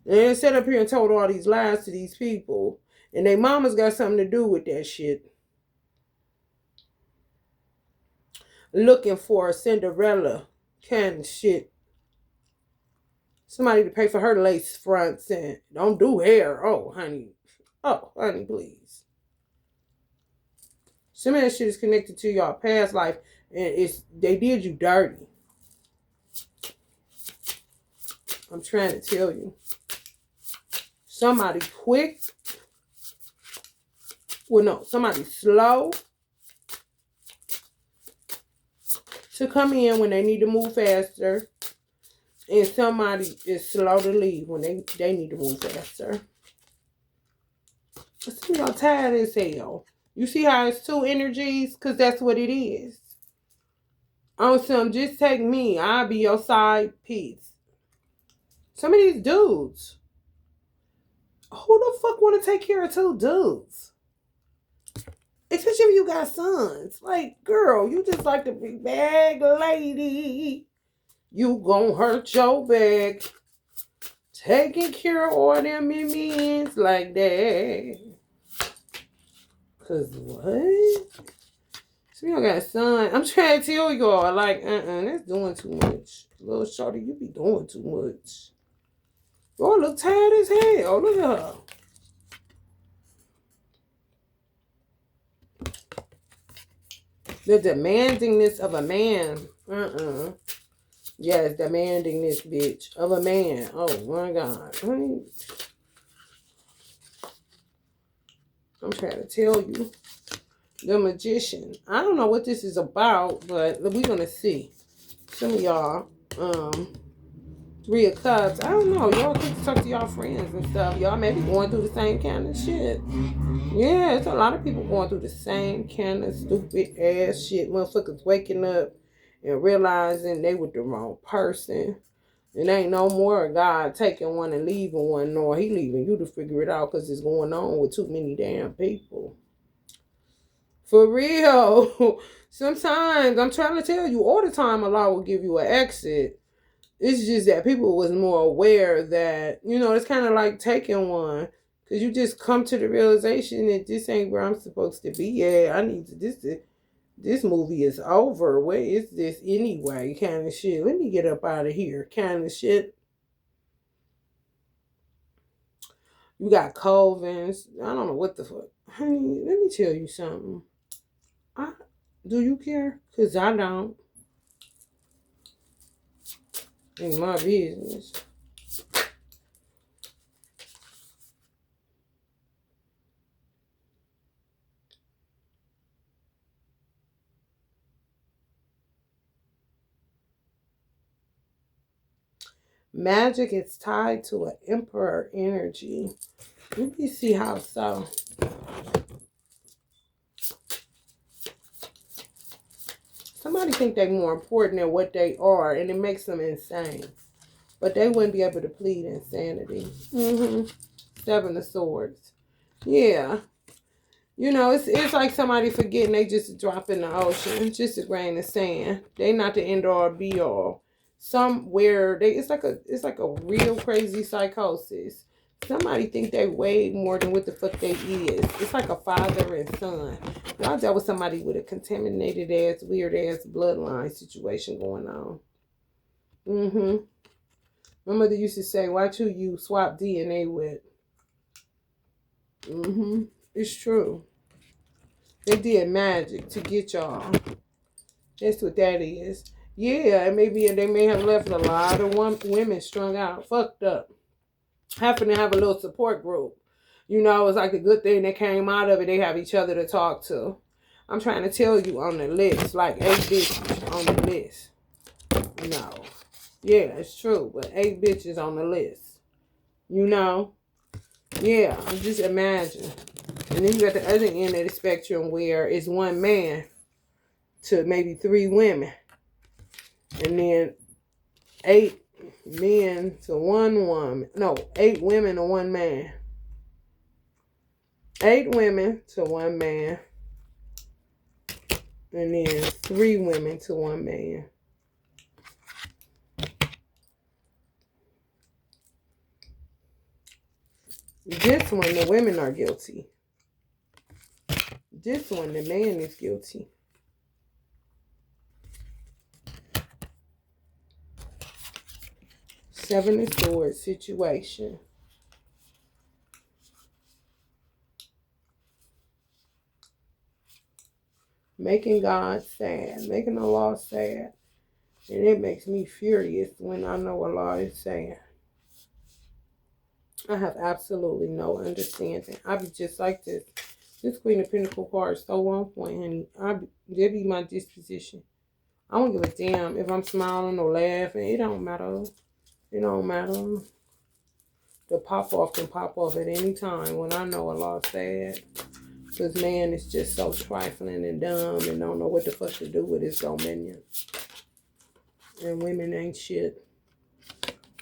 And they set up here and told all these lies to these people. And their mama's got something to do with that shit. Looking for a Cinderella kind of shit. Somebody to pay for her lace fronts and don't do hair. Oh, honey, please. Some of that shit is connected to y'all past life, and they did you dirty. I'm trying to tell you. Somebody quick. Well, no, somebody slow to come in when they need to move faster. And somebody is slow to leave when they need to move faster. See, y'all tired as hell. You see how it's two energies? Because that's what it is. On some, just take me. I'll be your side piece. Some of these dudes. Who the fuck want to take care of two dudes? Especially if you got sons. Like, girl, you just like to be bag lady. You gon' hurt your back. Taking care of all them means like that. Cause what? So you got a son. I'm trying to tell y'all, like, that's doing too much. Little shorty, you be doing too much. Y'all look tired as hell. Look at her. The demandingness of a man. Yes, demanding this bitch of a man. Oh my God. I'm trying to tell you. The Magician. I don't know what this is about, but we're going to see. Some of y'all Three of Cups. I don't know. Y'all could talk to y'all friends and stuff. Y'all may be going through the same kind of shit. Yeah, it's a lot of people going through the same kind of stupid ass shit. Motherfuckers waking up and realizing they with the wrong person. It ain't no more God taking one and leaving one, nor he leaving you to figure it out because it's going on with too many damn people. For real. Sometimes, I'm trying to tell you, all the time Allah will give you an exit. It's just that people was more aware that, it's kind of like taking one. Because you just come to the realization that this ain't where I'm supposed to be at. I need to, this movie is over. Where is this anyway? Kind of shit. Let me get up out of here. Kind of shit. You got Covens. I don't know what the fuck. Honey, let me tell you something. Do you care? Because I don't. Ain't my business. Magic is tied to an emperor energy. Let me see how so. Somebody think they're more important than what they are, and it makes them insane. But they wouldn't be able to plead insanity. Seven of Swords. Yeah. It's like somebody forgetting they just drop in the ocean. Just a grain of sand. They not the end all be all. Somewhere it's like a real crazy psychosis. Somebody think they way more than what the fuck they is. It's like a father and son. Y'all dealt with somebody with a contaminated ass, weird ass bloodline situation going on. My mother used to say, "Why who you swap DNA with?" It's true. They did magic to get y'all. That's what that is. Yeah, and maybe they may have left a lot of women strung out, fucked up. Happen to have a little support group. It's like a good thing that came out of it. They have each other to talk to. I'm trying to tell you on the list, like 8 bitches on the list. No. Yeah, it's true, but 8 bitches on the list. Yeah, just imagine. And then you got the other end of the spectrum where it's one man to maybe 3 women. And then 8 men to 1 woman. No, 8 women to 1 man. 8 women to 1 man. And then 3 women to 1 man. This one, the women are guilty. This one, the man is guilty. Seven of Swords situation. Making God sad. Making Allah sad. And it makes me furious when I know Allah is sad. I have absolutely no understanding. I be just like this. This Queen of Pentacles card is so on point, honey. That be my disposition. I don't give a damn if I'm smiling or laughing. It don't matter. It don't matter. The pop off can pop off at any time when I know Allah's sad. Because man is just so trifling and dumb and don't know what the fuck to do with his dominion. And women ain't shit.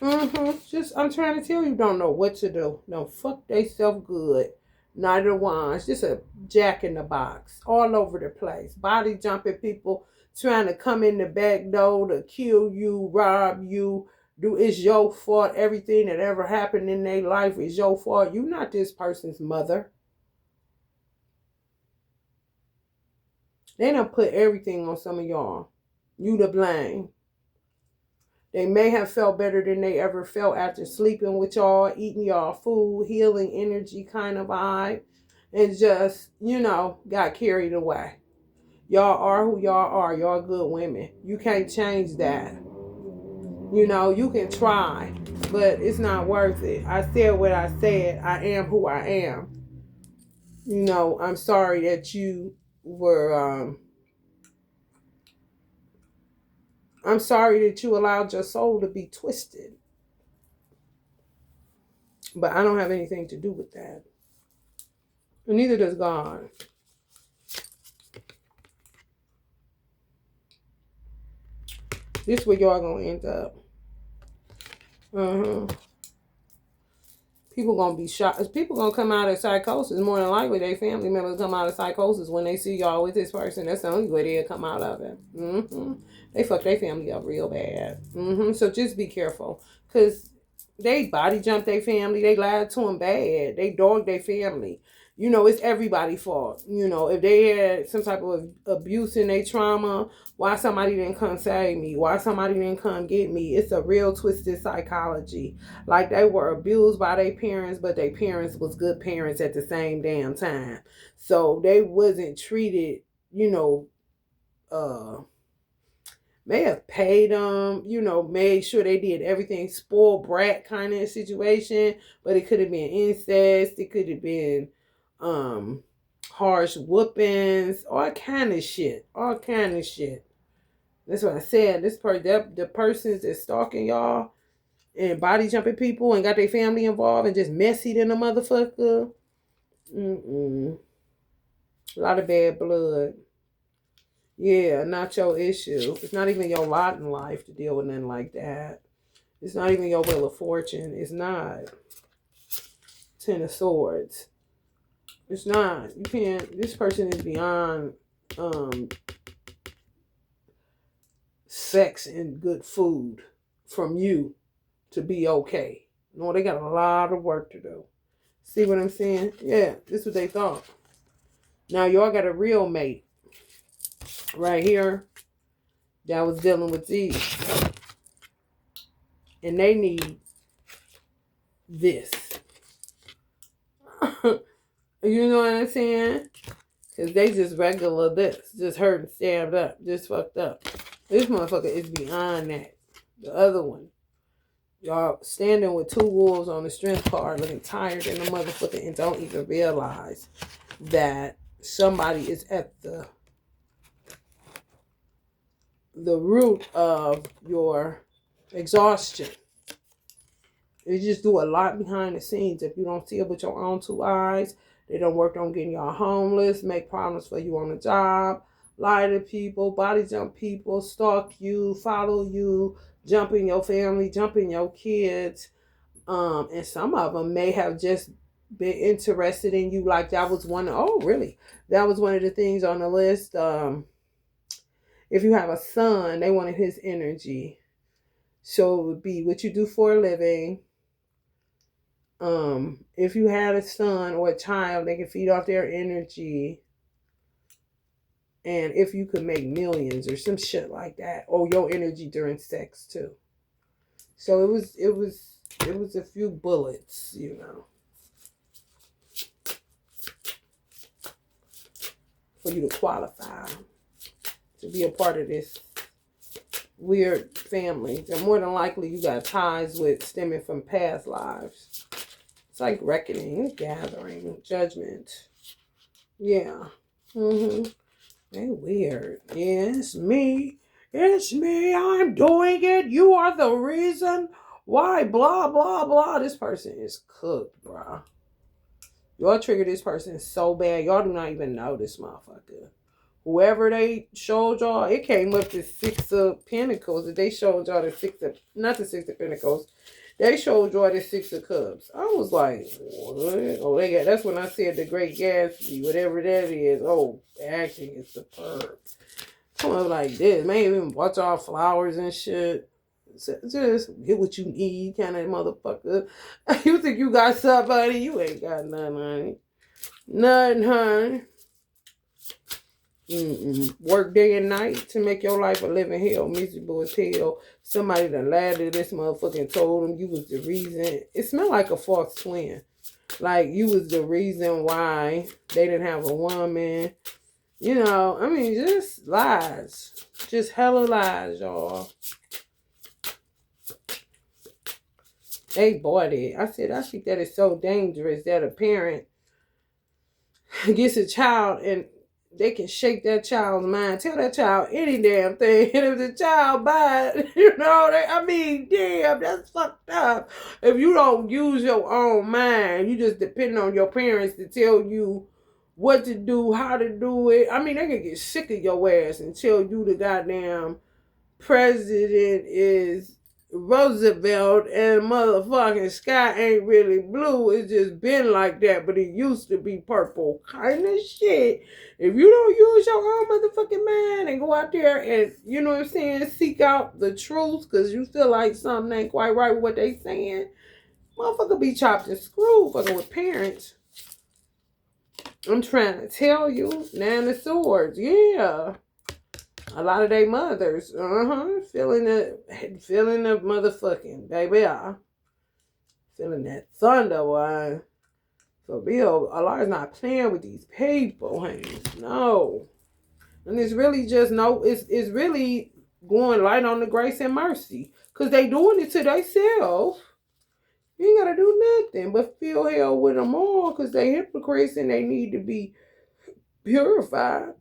I'm trying to tell you, don't know what to do. Don't fuck they self good. Neither one. It's just a jack in the box. All over the place. Body jumping people trying to come in the back door to kill you, rob you. It's your fault. Everything that ever happened in their life is your fault. You're not this person's mother. They done put everything on some of y'all. You to blame. They may have felt better than they ever felt after sleeping with y'all, eating y'all food, healing energy kind of vibe, and just, got carried away. Y'all are who y'all are. Y'all good women. You can't change that. You can try, but it's not worth it. I said what I said. I am who I am. I'm sorry that you were, I'm sorry that you allowed your soul to be twisted. But I don't have anything to do with that. And neither does God. This is where y'all gonna end up. People gonna be shocked. People gonna come out of psychosis. More than likely, their family members come out of psychosis when they see y'all with this person. That's the only way they'll come out of it. They fuck their family up real bad. So just be careful, cause they body jump their family. They lied to them bad. They dog their family. You know, it's everybody's fault. You know, if they had some type of abuse in their trauma, why somebody didn't come save me? Why somebody didn't come get me? It's a real twisted psychology. Like they were abused by their parents, but their parents was good parents at the same damn time. So they wasn't treated, you know, may have paid them, you know, made sure they did everything, spoiled brat kind of situation, but it could have been incest, it could have been harsh whoopings, all kind of shit. That's what I said. The persons that stalking y'all and body jumping people and got their family involved and just messy than a motherfucker. A lot of bad blood. Yeah, not your issue. It's not even your lot in life to deal with nothing like that. It's not even your wheel of fortune. It's not. Ten of Swords. It's not. You can't. This person is beyond sex and good food from you to be okay. No, they got a lot of work to do. See what I'm saying? Yeah, this is what they thought. Now y'all got a real mate right here that was dealing with these. And they need this. You know what I'm saying? Because they just regular this. Just hurt and stabbed up. Just fucked up. This motherfucker is beyond that. The other one. Y'all standing with two wolves on the strength card looking tired in the motherfucker and don't even realize that somebody is at the root of your exhaustion. They just do a lot behind the scenes. If you don't see it with your own two eyes, they don't work on getting y'all homeless, make problems for you on the job, lie to people, body jump people, stalk you, follow you, jump in your family, jump in your kids. And some of them may have just been interested in you. Like that was one. Oh, really? That was one of the things on the list. If you have a son, they wanted his energy. So it would be what you do for a living. If you had a son or a child, they can feed off their energy. And if you could make millions or some shit like that, or your energy during sex too. So it was a few bullets, you know, for you to qualify to be a part of this weird family. And more than likely you got ties with stemming from past lives. It's like reckoning, gathering, judgment. Yeah. They weird. Yeah, it's me. It's me. I'm doing it. You are the reason why. Blah, blah, blah. This person is cooked, bro. Y'all trigger this person so bad. Y'all do not even know this motherfucker. Whoever they showed y'all, it came up to Six of Pentacles. If they showed y'all not the Six of Pentacles, they showed y'all the Six of Cups. I was like, what? Oh, that's when I said the Great Gatsby, whatever that is. Oh, the acting is superb. Someone like this, man, even bought y'all flowers and shit. Just get what you need, kind of motherfucker. You think you got somebody? You ain't got nothing, honey. Nothing, honey. Work day and night to make your life a living hell, miserable as hell. Somebody done lied to this motherfucker and told him you was the reason. It smelled like a false twin. Like you was the reason why they didn't have a woman. You know, I mean, just lies. Just hella lies, y'all. They bought it. I said, I think that is so dangerous that a parent gets a child and they can shake that child's mind. Tell that child any damn thing. And if the child bad, you know, I mean, damn, that's fucked up. If you don't use your own mind, you just depend on your parents to tell you what to do, how to do it. I mean, they can get sick of your ass and tell you the goddamn president is Roosevelt and motherfucking sky ain't really blue. It's just been like that, but it used to be purple. Kind of shit. If you don't use your own motherfucking mind and go out there and, you know what I'm saying, seek out the truth because you feel like something ain't quite right with what they saying, motherfucker be chopped and screwed fucking with parents. I'm trying to tell you, Nine of Swords, yeah. A lot of they mothers, feeling the motherfucking, baby, feeling that thunder, boy. For real, Allah's not playing with these people, honey. No. And it's really just, it's really going light on the grace and mercy. Because they doing it to themselves. You ain't got to do nothing but feel hell with them all because they hypocrites and they need to be purified.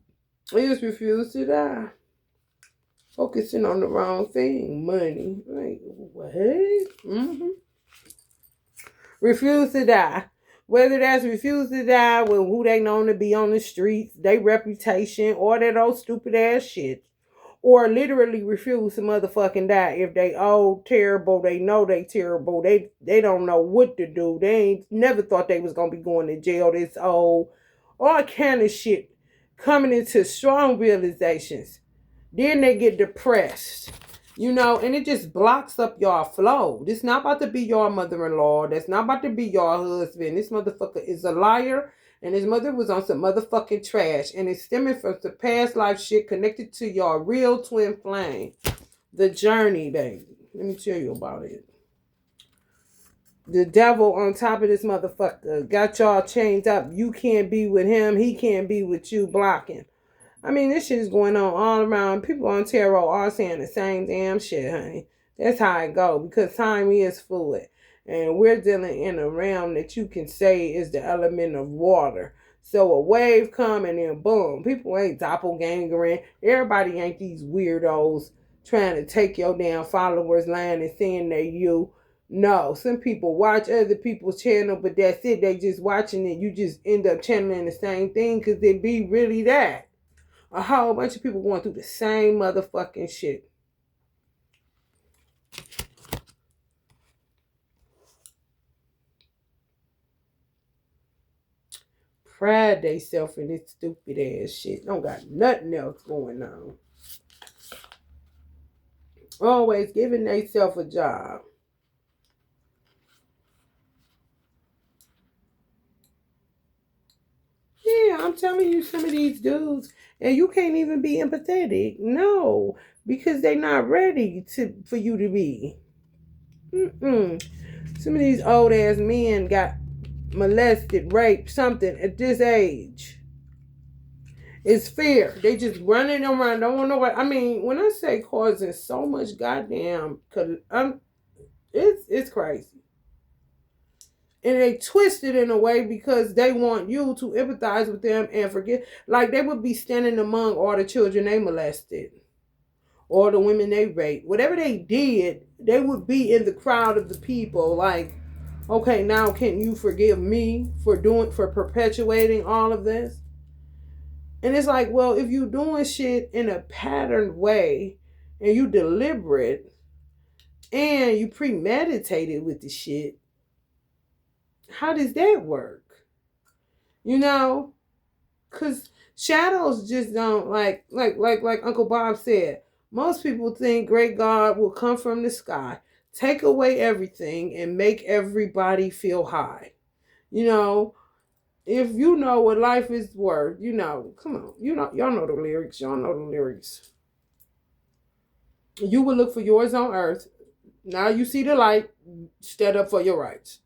They just refuse to die. Focusing on the wrong thing. Money. Like, what? Refuse to die. Whether that's refuse to die with who they known to be on the streets, their reputation, or that old stupid ass shit. Or literally refuse to motherfucking die. If they old, terrible, they know they terrible, they don't know what to do. They ain't never thought they was going to be going to jail this old. All kind of shit coming into strong realizations. Then they get depressed. You know, and it just blocks up y'all flow. This not about to be your mother-in-law. That's not about to be your husband. This motherfucker is a liar. And his mother was on some motherfucking trash. And it's stemming from some past life shit connected to your real twin flame. The journey, baby. Let me tell you about it. The devil on top of this motherfucker got y'all chained up. You can't be with him. He can't be with you, blocking. I mean, this shit is going on all around. People on tarot are saying the same damn shit, honey. That's how it go because time is fluid. And we're dealing in a realm that you can say is the element of water. So a wave come and then boom. People ain't doppelgangering. Everybody ain't these weirdos trying to take your damn followers' line and saying they you. No, some people watch other people's channel, but that's it. They just watching it. You just end up channeling the same thing because it be really that. A whole bunch of people going through the same motherfucking shit. Pride theyself in this stupid ass shit. Don't got nothing else going on. Always giving theyself a job. Yeah, I'm telling you, some of these dudes, and you can't even be empathetic. No, because they not ready for you to be. Some of these old ass men got molested, raped, something at this age. It's fear. They just running around, don't want nobody. I mean, when I say causing so much goddamn, it's crazy. And they twist it in a way because they want you to empathize with them and forget. Like they would be standing among all the children they molested. Or the women they raped. Whatever they did, they would be in the crowd of the people. Like, okay, now can you forgive me for perpetuating all of this? And it's like, well, if you doing shit in a patterned way and you deliberate and you premeditated with the shit, how does that work? You know? Because shadows just don't, like Uncle Bob said, most people think great God will come from the sky, take away everything, and make everybody feel high. You know? If you know what life is worth, you know, come on. You know, y'all know the lyrics. Y'all know the lyrics. You will look for yours on earth. Now you see the light. Stand up for your rights.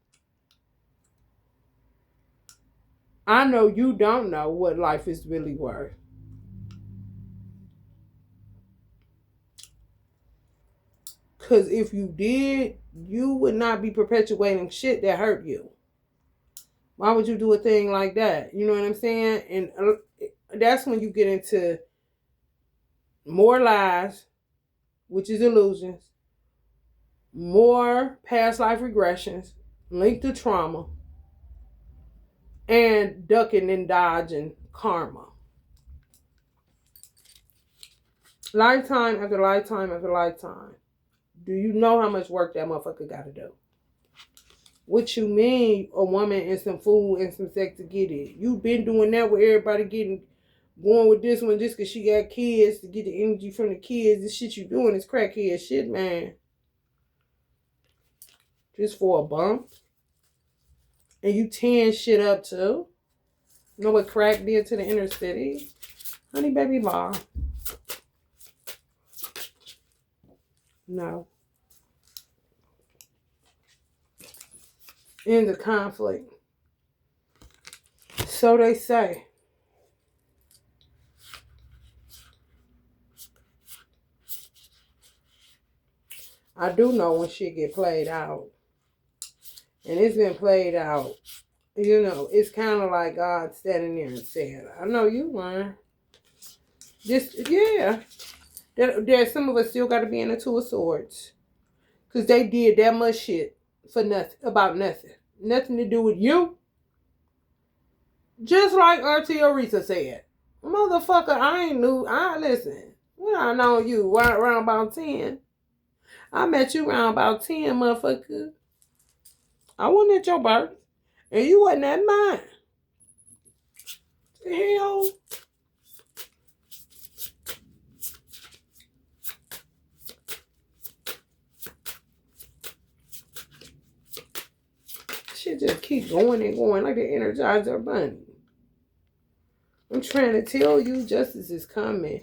I know you don't know what life is really worth. Because if you did, you would not be perpetuating shit that hurt you. Why would you do a thing like that? You know what I'm saying? And that's when you get into more lies, which is illusions, more past life regressions linked to trauma, and ducking and dodging karma. Lifetime after lifetime after lifetime. Do you know how much work that motherfucker got to do? What you mean a woman and some food and some sex to get it? You been doing that with everybody going with this one just because she got kids to get the energy from the kids. This shit you doing is crackhead shit, man. Just for a bump. And you tearing shit up too. You know what crack did to the inner city? Honey baby bar. No. End the conflict. So they say. I do know when shit get played out. And it's been played out. You know, it's kind of like God standing there and saying, I know you lying. Yeah. There's some of us still got to be in the Two of Swords. Because they did that much shit for nothing, about nothing. Nothing to do with you. Just like Auntie Aretha said. Motherfucker, listen. When I know you, around about 10. I met you around about 10, motherfucker. I wasn't at your birth. And you wasn't at mine. The hell? Shit just keep going and going like the Energizer Bunny. I'm trying to tell you, justice is coming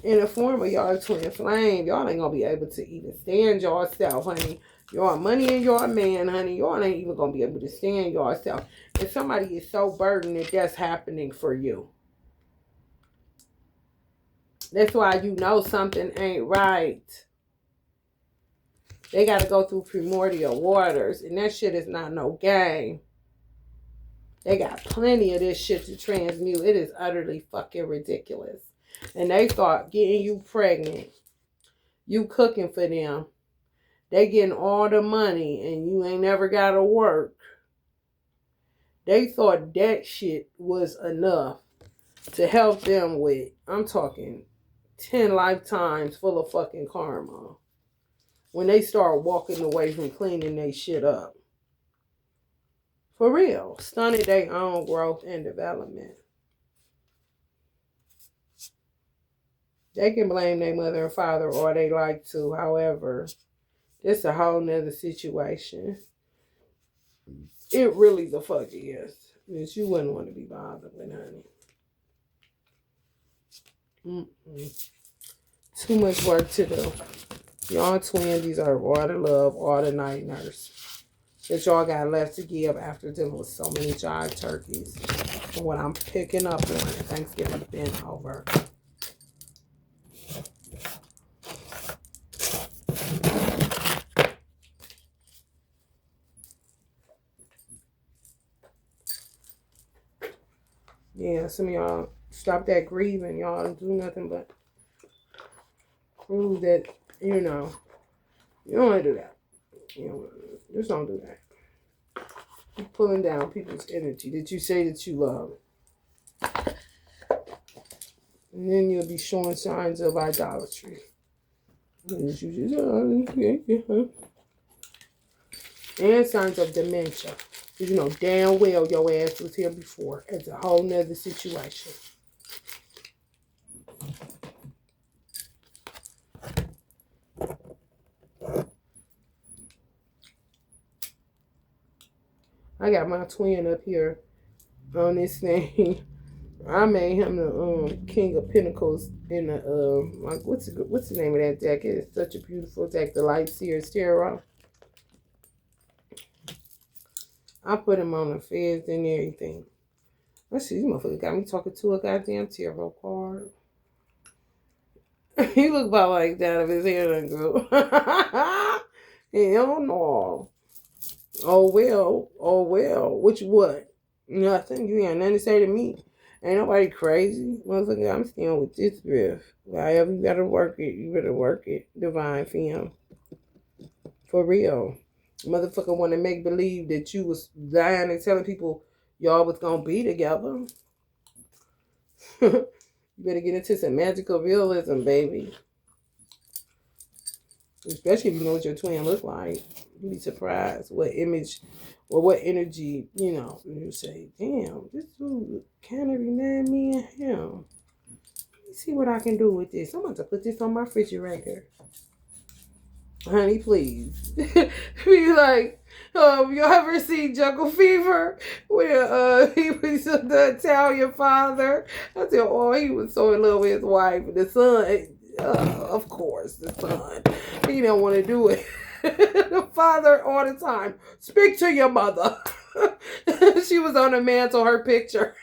in the form of y'all twin flame. Y'all ain't gonna be able to even stand yourself, honey. Y'all money and y'all man, honey. Y'all ain't even gonna be able to stand yourself. And somebody is so burdened that that's happening for you. That's why you know something ain't right. They gotta go through primordial waters, and that shit is not no game. They got plenty of this shit to transmute. It is utterly fucking ridiculous. And they thought getting you pregnant, you cooking for them, they getting all the money and you ain't never got to work. They thought that shit was enough to help them with, I'm talking 10 lifetimes full of fucking karma. When they start walking away from cleaning their shit up. For real. Stunning their own growth and development. They can blame their mother and father or they like to. However, it's a whole nother situation. It really the fuck is. That you wouldn't want to be bothered with, honey. Too much work to do. Y'all twins deserve all the love, all the night nurse that y'all got left to give after dealing with so many jive turkeys. And what I'm picking up on, Thanksgiving's been over. Yeah, some of y'all stop that grieving. Y'all don't do nothing but prove that, you know, you don't want to do that. You know, just don't do that. You're pulling down people's energy that you say that you love. And then you'll be showing signs of idolatry. And signs of dementia. Because you know damn well your ass was here before. It's a whole nother situation. I got my twin up here on this thing. I made him the King of Pentacles in the like what's the name of that deck? It is such a beautiful deck, the Light Seers Tarot. I put him on the feds and everything. Let's see, this motherfucker got me talking to a goddamn tarot card. He look about like that if his hair done grew. Hell no. Oh well. Which what? Nothing. You ain't nothing to say to me. Ain't nobody crazy. Motherfucker, I'm staying with this breath. However you gotta work it, you better work it. Divine femme. For real. Motherfucker wanna make believe that you was dying and telling people y'all was gonna be together. You better get into some magical realism, baby. Especially if you know what your twin look like. You'd be surprised what image or what energy, you say, damn, this dude kind of remind me of him. Let me see what I can do with this. I'm about to put this on my refrigerator. Honey, please. Be like, you ever see Jungle Fever? Where he was the Italian father. I said, oh, he was so in love with his wife. The son, of course, the son. He don't want to do it. The father all the time. Speak to your mother. She was on the mantle, her picture.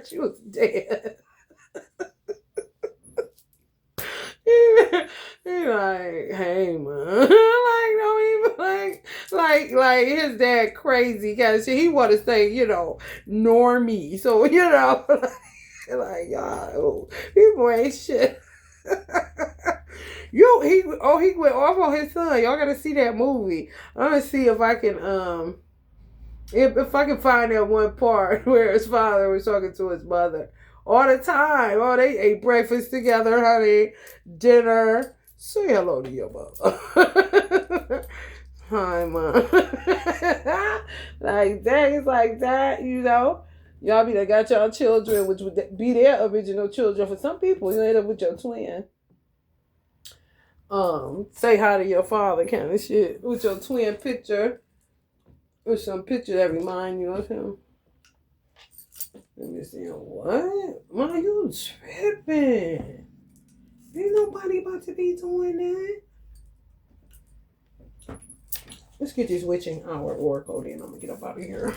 She was dead. He like, hey man, like don't even like his dad crazy kind of shit. He want to say, normie. So like y'all, people ain't shit. He went off on his son. Y'all gotta see that movie. I'm gonna see if I can if I can find that one part where his father was talking to his mother all the time. Oh, they ate breakfast together, honey, dinner. Say hello to your mother. Hi, mom. Like that, it's like that, Y'all be like, got y'all children, which would be their original children. For some people, you end up with your twin. Say hi to your father kind of shit. With your twin picture. With some picture that remind you of him. Let me see. What? Ma, you tripping. Ain't nobody about to be doing that. Let's get this witching hour oracle then. I'm going to get up out of here.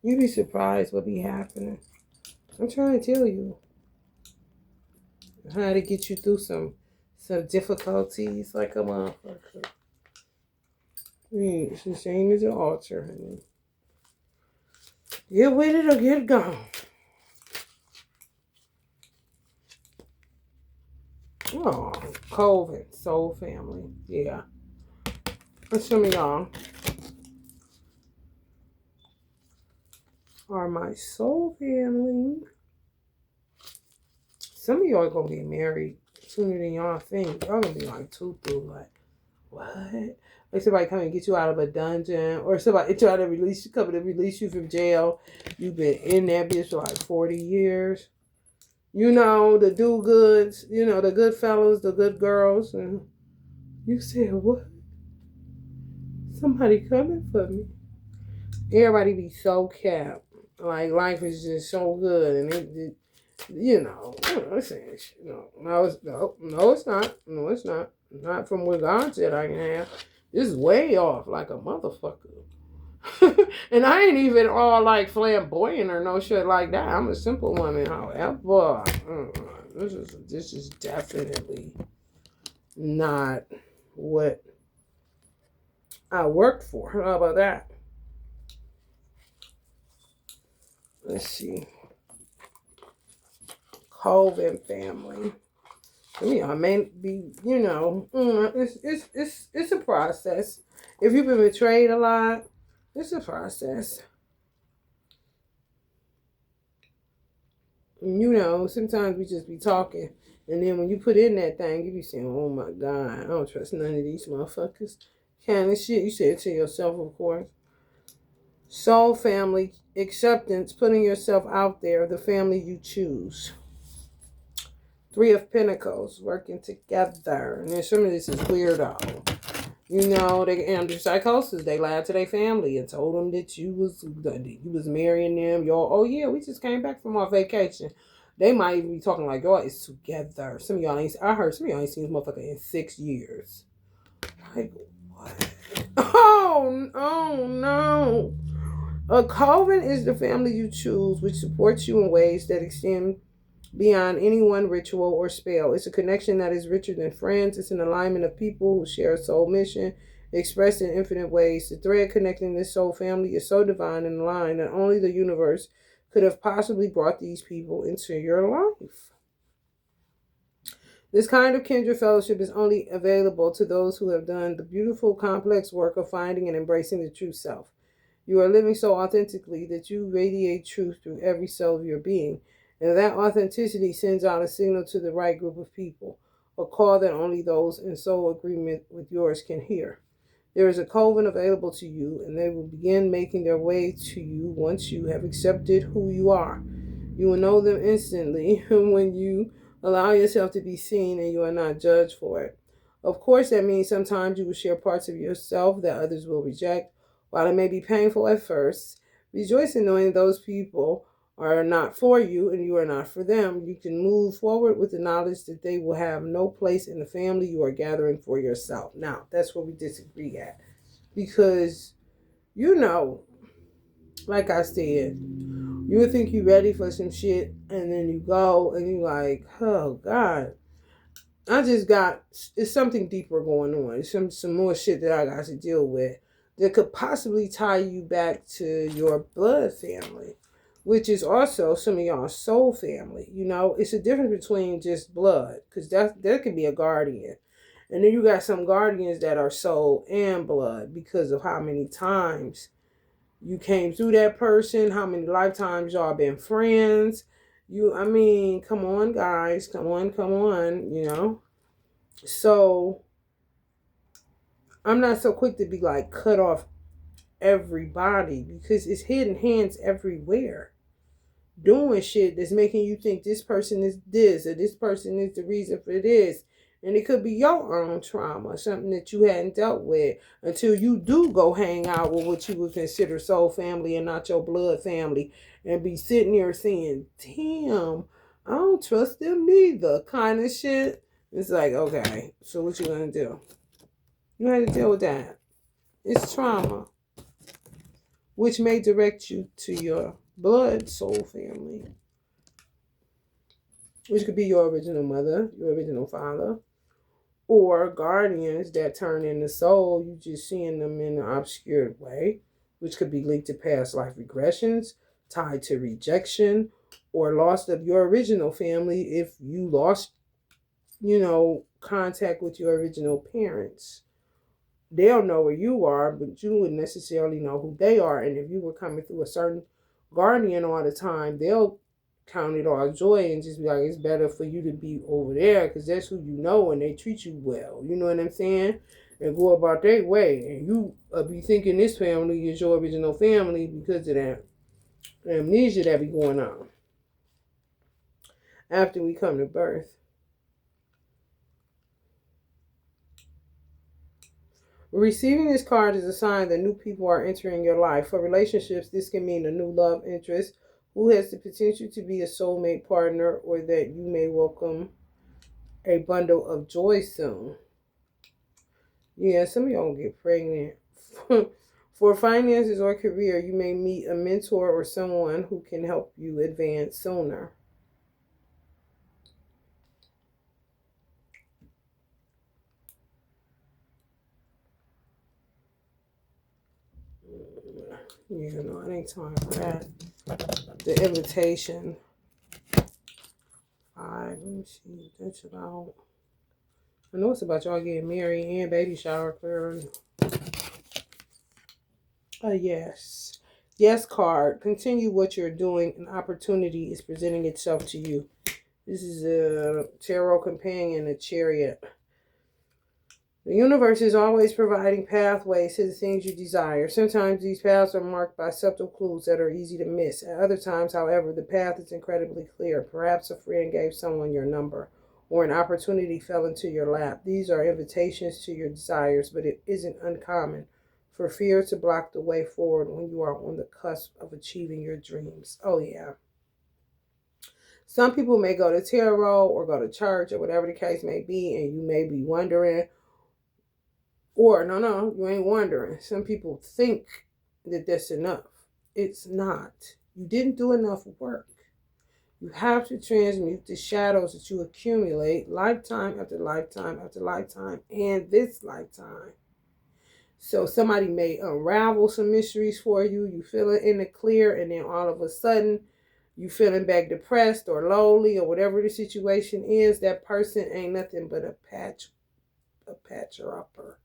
You'd be surprised what be happening. I'm trying to tell you. How to get you through some difficulties like a motherfucker. It's the same as an altar, honey. Get with it or get gone. Oh, Coven, soul family. Yeah. Some of y'all are my soul family. Some of y'all are going to be married sooner than y'all think. Y'all going to be like 2 through like, what? Like somebody come and get you out of a dungeon, or somebody try to come to release you from jail. You've been in that bitch for like 40 years. The do-goods, the good fellas, the good girls. And you said, what? Somebody coming for me. Everybody be so capped. Like life is just so good. And it no, it's not. No, it's not. Not from what God said I can have. This is way off like a motherfucker. And I ain't even all like flamboyant or no shit like that. I'm a simple woman, however. This is definitely not what I worked for. How about that? Let's see. Coven family. I may be, it's a process. If you've been betrayed a lot, it's a process. Sometimes we just be talking, and then when you put in that thing, you be saying, oh my God, I don't trust none of these motherfuckers. Kind of shit. You say it to yourself, of course. Soul family, acceptance, putting yourself out there, the family you choose. 3 of Pentacles, working together. And then some of this is weirdo. They under psychosis. They lied to their family and told them that you was marrying them. Oh yeah, we just came back from our vacation. They might even be talking like y'all is together. Some of y'all I heard some of y'all ain't seen this motherfucker in 6 years. Like what? Oh no. A coven is the family you choose, which supports you in ways that extend beyond any one ritual or spell. It's a connection that is richer than friends. It's an alignment of people who share a soul mission, expressed in infinite ways. The thread connecting this soul family is so divine and aligned that only the universe could have possibly brought these people into your life. This kind of kindred fellowship is only available to those who have done the beautiful, complex work of finding and embracing the true self. You are living so authentically that you radiate truth through every cell of your being, and that authenticity sends out a signal to the right group of people, a call that only those in soul agreement with yours can hear. There is a coven available to you, and they will begin making their way to you once you have accepted who you are. You will know them instantly when you allow yourself to be seen and you are not judged for it. Of course, that means sometimes you will share parts of yourself that others will reject. While it may be painful at first, rejoice in knowing those people are not for you and you are not for them. You can move forward with the knowledge that they will have no place in the family you are gathering for yourself. Now, that's where we disagree at. Because, like I said, you would think you're ready for some shit, and then you go and you're like, oh God, it's something deeper going on. It's some more shit that I got to deal with that could possibly tie you back to your blood family, which is also some of y'all's soul family. It's a difference between just blood, because there could be a guardian. And then you got some guardians that are soul and blood because of how many times you came through that person, how many lifetimes y'all been friends. Come on, guys. Come on. So, I'm not so quick to be like, cut off everybody, because it's hidden hands everywhere doing shit that's making you think this person is this or this person is the reason for this. And it could be your own trauma, something that you hadn't dealt with until you do go hang out with what you would consider soul family and not your blood family, and be sitting there saying, damn, I don't trust them neither, kind of shit. It's like, okay, so what you gonna do? You had to deal with that. It's trauma, which may direct you to your blood soul family, which could be your original mother, your original father, or guardians that turn into soul. You just seeing them in an obscured way, which could be linked to past life regressions, tied to rejection, or loss of your original family if you lost, contact with your original parents. They'll know where you are, but you wouldn't necessarily know who they are. And if you were coming through a certain guardian all the time, they'll count it all joy and just be like, it's better for you to be over there because that's who you know and they treat you well. You know what I'm saying? And go about their way. And you be thinking this family is your original family because of that amnesia that be going on after we come to birth. Receiving this card is a sign that new people are entering your life. For relationships, this can mean a new love interest who has the potential to be a soulmate partner, or that you may welcome a bundle of joy soon. Yeah, some of y'all will get pregnant. For finances or career, you may meet a mentor or someone who can help you advance sooner. It ain't time for that. The invitation. Let me see. That's about. I know it's about y'all getting married and baby shower clearing. Yes. Yes card. Continue what you're doing. An opportunity is presenting itself to you. This is a tarot companion, a chariot. The universe is always providing pathways to the things you desire. Sometimes these paths are marked by subtle clues that are easy to miss. At other times, however, the path is incredibly clear. Perhaps a friend gave someone your number, or an opportunity fell into your lap. These are invitations to your desires, but it isn't uncommon for fear to block the way forward when you are on the cusp of achieving your dreams. Oh, yeah. Some people may go to tarot or go to church or whatever the case may be, and you may be wondering, or no, you ain't wondering. Some people think that that's enough. It's not. You didn't do enough work. You have to transmute the shadows that you accumulate lifetime after lifetime after lifetime and this lifetime. So somebody may unravel some mysteries for you. You feel it in the clear, and then all of a sudden you feeling back depressed or lonely or whatever the situation is. That person ain't nothing but a patcher upper.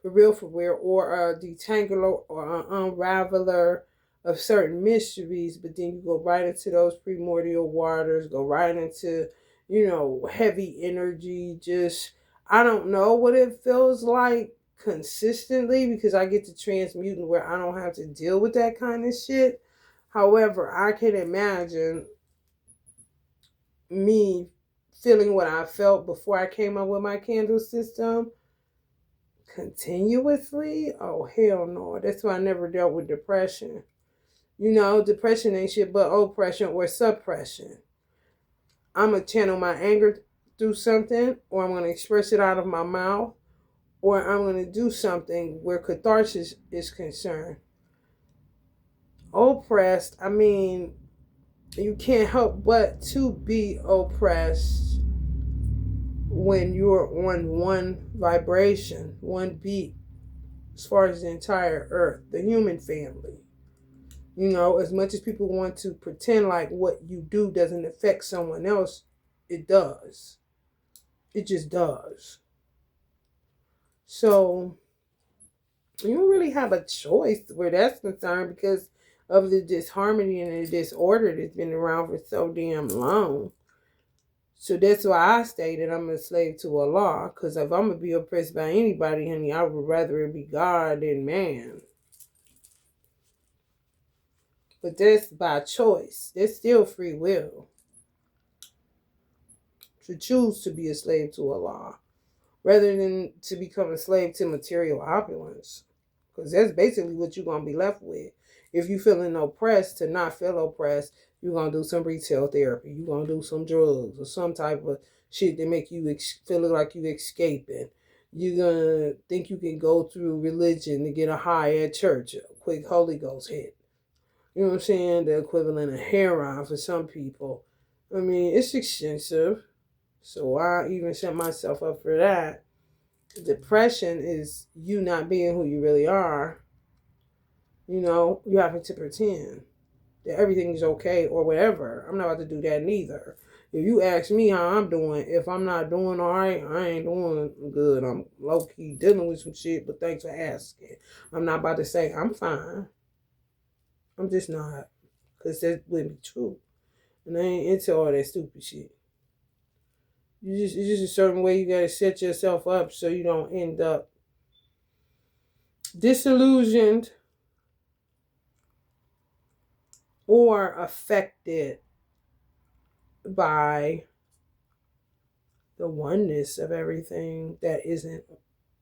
For real, or a detangler or an unraveler of certain mysteries, but then you go right into those primordial waters, go right into, heavy energy. Just, I don't know what it feels like consistently because I get to transmuting where I don't have to deal with that kind of shit. However, I can imagine me feeling what I felt before I came up with my candle system continuously. Oh, hell no. That's why I never dealt with depression. Depression ain't shit but oppression or suppression. I'm going to channel my anger through something, or I'm going to express it out of my mouth, or I'm going to do something where catharsis is concerned. Oppressed, I mean, you can't help but to be oppressed when you're on one vibration, one beat, as far as the entire earth, the human family. As much as people want to pretend like what you do doesn't affect someone else, it does. It just does. So you don't really have a choice where that's concerned because of the disharmony and the disorder that's been around for so damn long. So that's why I stated I'm a slave to Allah. Because if I'm going to be oppressed by anybody, honey, I would rather it be God than man. But that's by choice. That's still free will. To choose to be a slave to Allah. Rather than to become a slave to material opulence. Because that's basically what you're going to be left with. If you're feeling oppressed, to not feel oppressed, you're going to do some retail therapy. You're going to do some drugs or some type of shit that make you feel like you escaping. You're going to think you can go through religion to get a high at church, a quick Holy Ghost hit. You know what I'm saying? The equivalent of heroin for some people. I mean, it's expensive. So I even set myself up for that. Depression is you not being who you really are. You having to pretend that everything is okay or whatever. I'm not about to do that neither. If you ask me how I'm doing, if I'm not doing all right, I ain't doing good. I'm low-key dealing with some shit, but thanks for asking. I'm not about to say I'm fine. I'm just not. Because that wouldn't be true. And I ain't into all that stupid shit. It's just a certain way you gotta set yourself up so you don't end up disillusioned or affected by the oneness of everything that isn't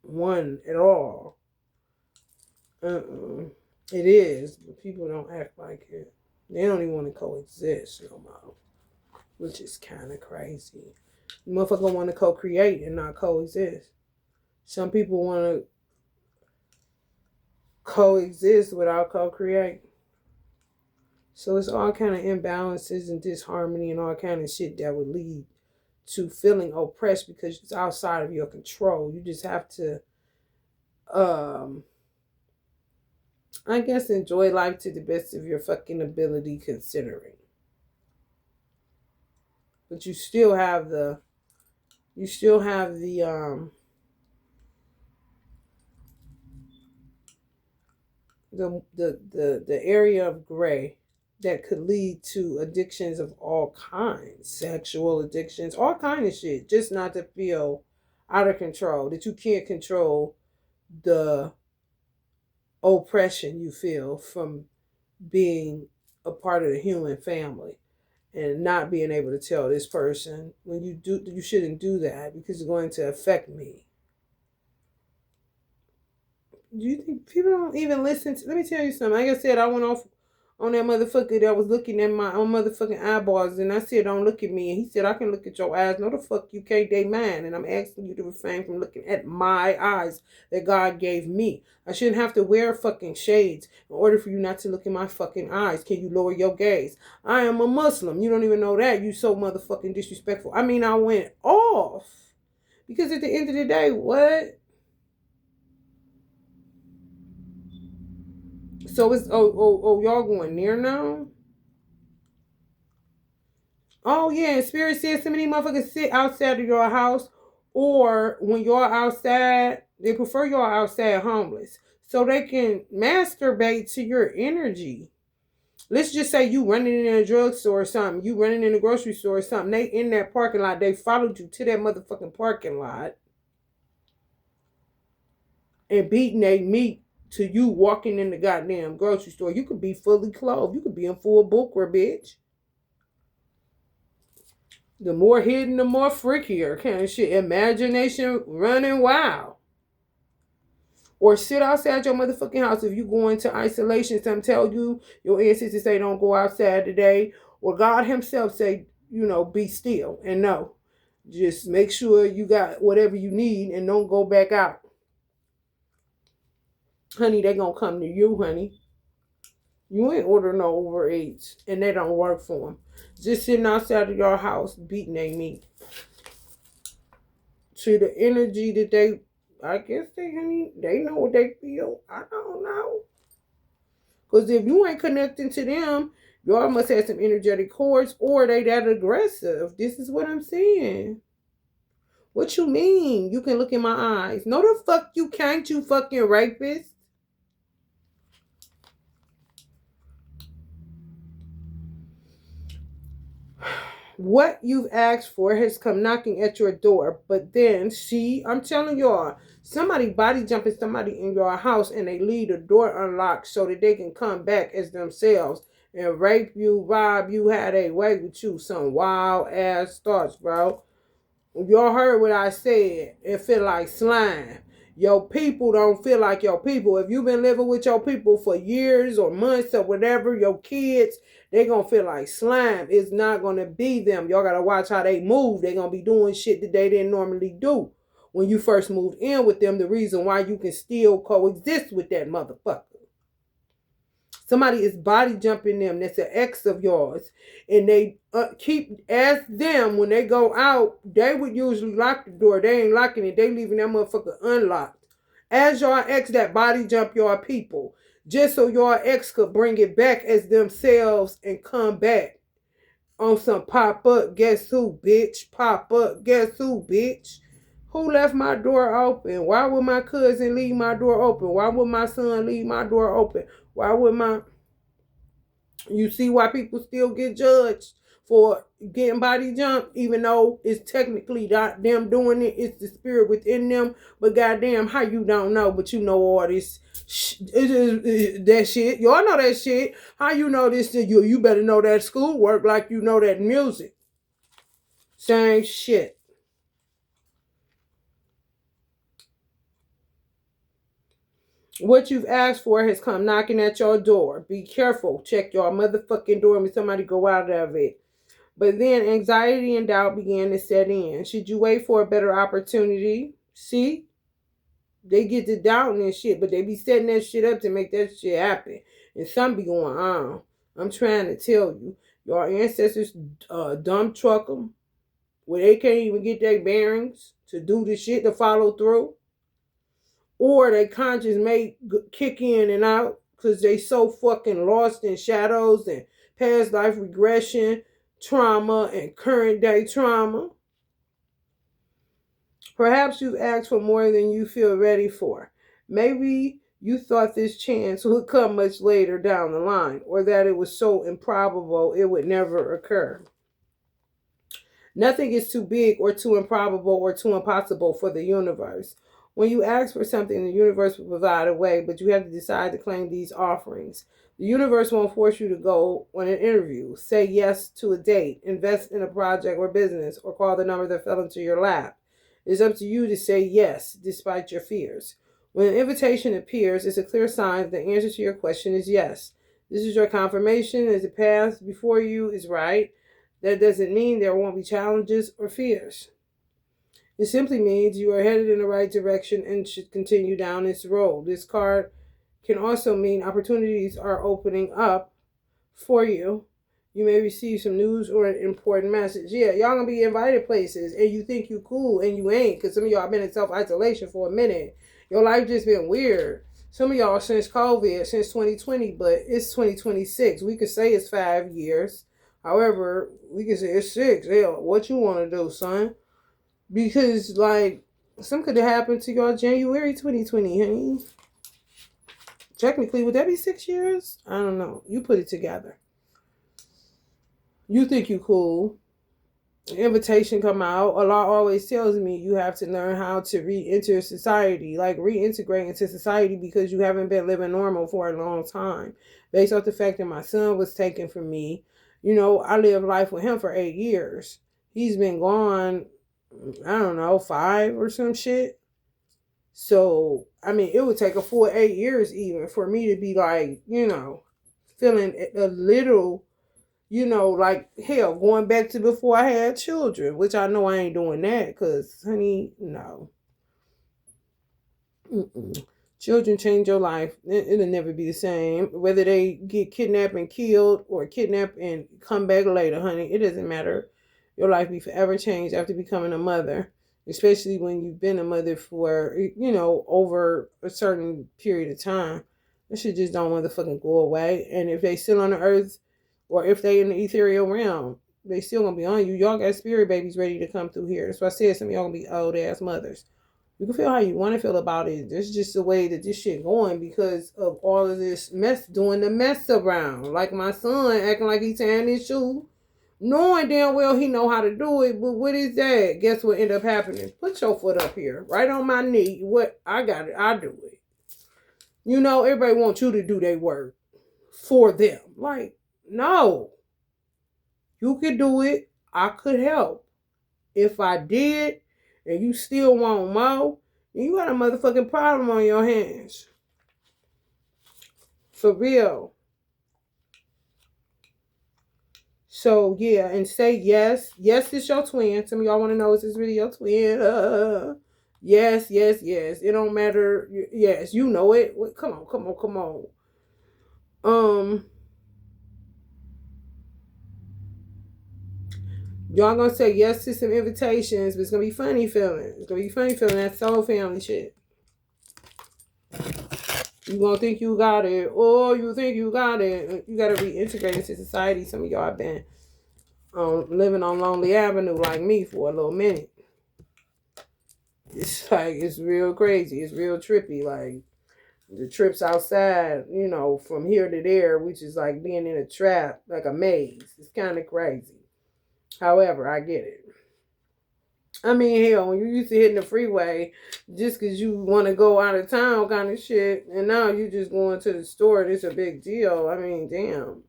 one at all. It is, but people don't act like it. They don't even want to coexist no more, which is kind of crazy. Motherfucker want to co-create and not coexist. Some people want to coexist without co-create. So it's all kind of imbalances and disharmony and all kind of shit that would lead to feeling oppressed because it's outside of your control. You just have to, I guess, enjoy life to the best of your fucking ability considering. But you still have the area of gray that could lead to addictions of all kinds, sexual addictions, all kind of shit, just not to feel out of control, that you can't control the oppression you feel from being a part of the human family and not being able to tell this person when you shouldn't do that because it's going to affect me. Do you think people don't even listen to? Let me tell you something. Like I said, I went off on that motherfucker that was looking at my own motherfucking eyeballs, and I said, "Don't look at me." And he said, "I can look at your eyes." No, the fuck you can't. They mine, and I'm asking you to refrain from looking at my eyes that God gave me. I shouldn't have to wear fucking shades in order for you not to look in my fucking eyes. Can you lower your gaze? I am a Muslim. You don't even know that. You so motherfucking disrespectful. I mean, I went off because at the end of the day, what? So it's y'all going near now? Oh yeah, and Spirit says so many motherfuckers sit outside of your house, or when you're outside, they prefer y'all outside homeless. So they can masturbate to your energy. Let's just say you running in a drugstore or something, you running in a grocery store or something, they in that parking lot, they followed you to that motherfucking parking lot and beating they meat to you walking in the goddamn grocery store. You could be fully clothed. You could be in full bookwear, bitch. The more hidden, the more freakier kind of shit. Imagination running wild. Or sit outside your motherfucking house if you go into isolation. Some tell you, your ancestors say don't go outside today. Or God himself say, be still and no. Just make sure you got whatever you need and don't go back out. Honey, they gonna come to you, honey. You ain't order no Uber Eats and they don't work for them. Just sitting outside of your house beating they meat. To the energy that I guess they know what they feel. I don't know. Because if you ain't connecting to them, y'all must have some energetic cords or they that aggressive. This is what I'm saying. What you mean? You can look in my eyes. No the fuck you can't, you fucking rapist. What you've asked for has come knocking at your door. But then, see, I'm telling y'all, somebody body jumping somebody in your house and they leave the door unlocked so that they can come back as themselves and rape you, rob you, have their way with you. Some wild ass thoughts, bro. Y'all heard what I said. It feel like slime. Your people don't feel like your people. If you've been living with your people for years or months or whatever, your kids, they gonna feel like slime. It's not gonna be them. Y'all gotta watch how they move. They gonna be doing shit that they didn't normally do when you first moved in with them. The reason why you can still coexist with that motherfucker. Somebody is body jumping them. That's an ex of yours. And they ask them when they go out, they would usually lock the door. They ain't locking it. They leaving that motherfucker unlocked. As your ex that body jump your people. Just so your ex could bring it back as themselves and come back. On some pop up. Guess who, bitch? Pop up. Guess who, bitch? Who left my door open? Why would my cousin leave my door open? Why would my son leave my door open? Why would you see why people still get judged for getting body jumped, even though it's technically not them doing it, it's the spirit within them. But goddamn, how you don't know, but you know all this that shit. Y'all know that shit. How you know this? You better know that schoolwork like you know that music. Same shit. What you've asked for has come knocking at your door. Be careful. Check your motherfucking door when somebody go out of it. But then anxiety and doubt began to set in. Should you wait for a better opportunity? See? They get to doubting and shit, but they be setting that shit up to make that shit happen. And some be going on. I'm trying to tell you. Your ancestors dump truck them where they can't even get their bearings to do the shit to follow through. Or they conscience may kick in and out because they so fucking lost in shadows and past life regression, trauma, and current day trauma. Perhaps you've asked for more than you feel ready for. Maybe you thought this chance would come much later down the line, or that it was so improbable it would never occur. Nothing is too big or too improbable or too impossible for the universe. When you ask for something, the universe will provide a way, but you have to decide to claim these offerings. The universe won't force you to go on an interview, say yes to a date, invest in a project or business, or call the number that fell into your lap. It's up to you to say yes, despite your fears. When an invitation appears, it's a clear sign that the answer to your question is yes. This is your confirmation as the path before you is right. That doesn't mean there won't be challenges or fears. It simply means you are headed in the right direction and should continue down this road. This card can also mean opportunities are opening up for you. You may receive some news or an important message. Yeah, y'all gonna be invited places and you think you cool and you ain't, because some of y'all been in self-isolation for a minute. Your life just been weird. Some of y'all since COVID, since 2020, but it's 2026. We could say it's 5 years. However, we could say it's 6. Hell, what you want to do, son? Because, like, something could have happened to y'all January 2020, honey. Technically, would that be 6 years? I don't know. You put it together. You think you cool. Invitation come out. Allah always tells me you have to learn how to re-enter society, like reintegrate into society, because you haven't been living normal for a long time. Based off the fact that my son was taken from me, I lived life with him for 8 years. He's been gone, I don't know, 5 or some shit. So, I mean, it would take a full 8 years even for me to be like, feeling a little, like hell, going back to before I had children, which I know I ain't doing that because, honey, no. Children change your life. It'll never be the same. Whether they get kidnapped and killed or kidnapped and come back later, honey, it doesn't matter. Your life be forever changed after becoming a mother, especially when you've been a mother for, over a certain period of time. That shit just don't motherfucking go away. And if they still on the earth, or if they in the ethereal realm, they still gonna be on you. Y'all got spirit babies ready to come through here. That's why I said some of y'all gonna be old ass mothers. You can feel how you want to feel about it. There's just the way that this shit going because of all of this mess, doing the mess around. Like my son acting like he's tying his shoe, knowing damn well he know how to do it. But what is that? Guess what ended up happening? Put your foot up here, right on my knee. What I got it, I do it. Everybody wants you to do their work for them. Like, no. You could do it. I could help. If I did, and you still want more, then you got a motherfucking problem on your hands. For real. So, yeah, and say yes. Yes, it's your twin. Some of y'all want to know, is this really your twin? Yes. It don't matter. Yes, you know it. Come on. Y'all gonna say yes to some invitations, but it's gonna be funny feeling. That soul family shit. You gonna think you got it, or you think you got it. You gotta reintegrate into society. Some of y'all have been living on Lonely Avenue like me for a little minute. It's like, it's real crazy. It's real trippy. Like, the trips outside, from here to there, which is like being in a trap, like a maze. It's kind of crazy. However, I get it. I mean, hell, when you used to hitting the freeway just because you want to go out of town kind of shit, and now you just going to the store and it's a big deal. I mean, damn.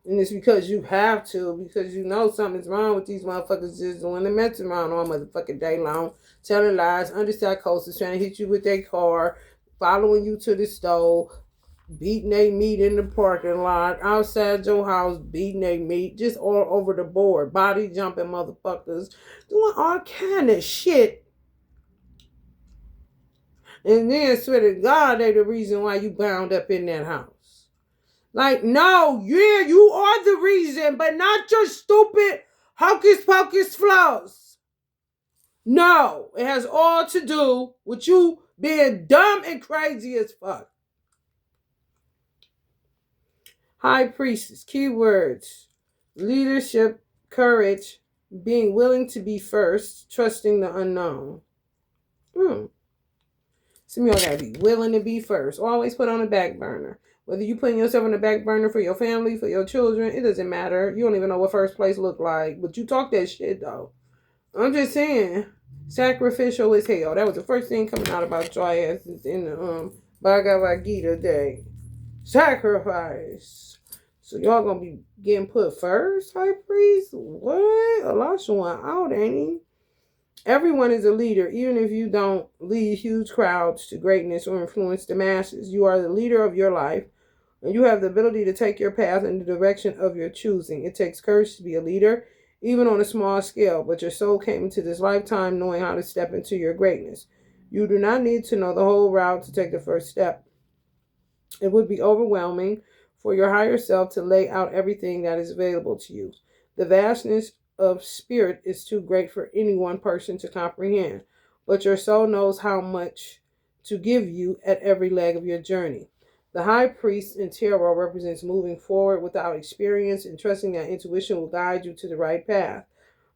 And it's because you have to, because something's wrong with these motherfuckers just doing the mess around all motherfucking day long, telling lies, under psychosis, trying to hit you with their car, following you to the store, beating their meat in the parking lot, outside your house, beating their meat, just all over the board, body jumping motherfuckers, doing all kind of shit. And then, swear to God, they the reason why you bound up in that house. Like, no, yeah, you are the reason, but not your stupid hocus pocus flaws. No, it has all to do with you being dumb and crazy as fuck. High Priestess, keywords: leadership, courage, being willing to be first, trusting the unknown. Some of y'all gotta be willing to be first. Always put on the back burner. Whether you putting yourself on the back burner for your family, for your children, it doesn't matter. You don't even know what first place look like. But you talk that shit though. I'm just saying, sacrificial as hell. That was the first thing coming out about your asses in the Bhagavad Gita day. Sacrifice. So y'all gonna be getting put first, High Priest? What? A lot showing out, ain't he? Everyone is a leader, even if you don't lead huge crowds to greatness or influence the masses. You are the leader of your life. And you have the ability to take your path in the direction of your choosing. It takes courage to be a leader, even on a small scale, but your soul came into this lifetime knowing how to step into your greatness. You do not need to know the whole route to take the first step. It would be overwhelming for your higher self to lay out everything that is available to you. The vastness of spirit is too great for any one person to comprehend, but your soul knows how much to give you at every leg of your journey. The high priest in tarot represents moving forward without experience and trusting that intuition will guide you to the right path.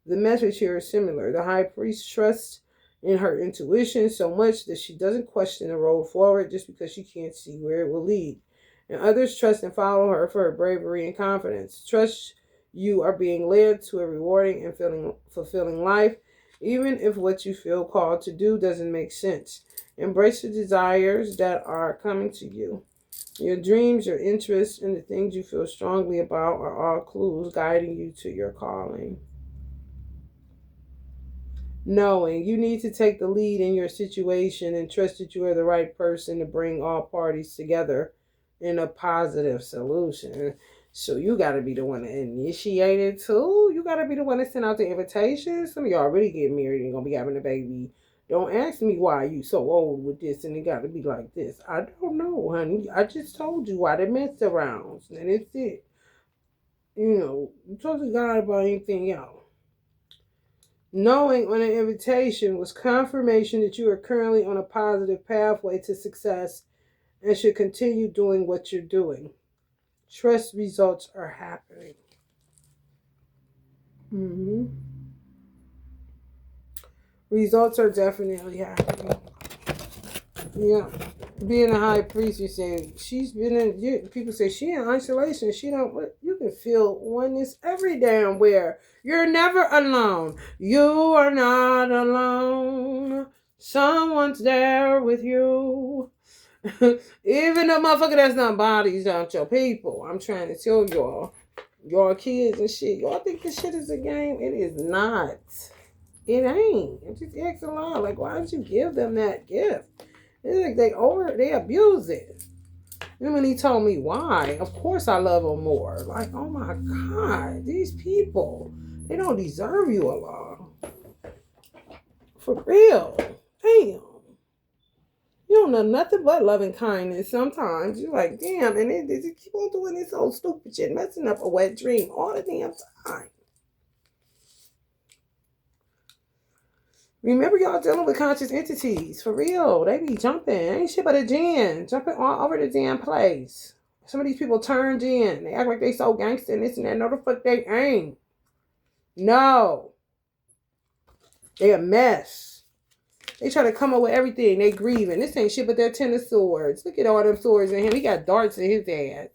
The message here is similar. The high priest trusts in her intuition so much that she doesn't question the road forward just because she can't see where it will lead. And others trust and follow her for her bravery and confidence. Trust you are being led to a rewarding and fulfilling life, even if what you feel called to do doesn't make sense. Embrace the desires that are coming to you. Your dreams, your interests, and the things you feel strongly about are all clues guiding you to your calling. Knowing you need to take the lead in your situation and trust that you are the right person to bring all parties together in a positive solution. So you got to be the one to initiate it too. You got to be the one to send out the invitations. Some of y'all really get married and going to be having a baby. Don't ask me why you so old with this and it got to be like this. I don't know, honey. I just told you why they mess around. And it's it. You talk to God about anything else. Knowing on an invitation was confirmation that you are currently on a positive pathway to success and should continue doing what you're doing. Trust results are happening. Results are definitely happening. Yeah. Being a high priest, you say she's been in. People say she in isolation. She don't. You can feel oneness every damn where. You're never alone. You are not alone. Someone's there with you. Even the motherfucker that's not bodies out your people. I'm trying to tell y'all kids and shit. Y'all think this shit is a game? It is not. It ain't. It just acts a lot. Like, why did you give them that gift? It's like they abuse it. And when he told me why, of course I love them more. Like, oh my God, these people, they don't deserve you alone. For real. Damn. You don't know nothing but loving kindness sometimes. You're like, damn, and they keep on doing this old stupid shit, messing up a wet dream all the damn time. Remember, y'all dealing with conscious entities. For real. They be jumping. Ain't shit but a jinn. Jumping all over the damn place. Some of these people turned in. They act like they so gangster and this and that. No, the fuck they ain't. No. They a mess. They try to come up with everything. They grieving. This ain't shit but their 10 of swords. Look at all them swords in him. He got darts in his ass.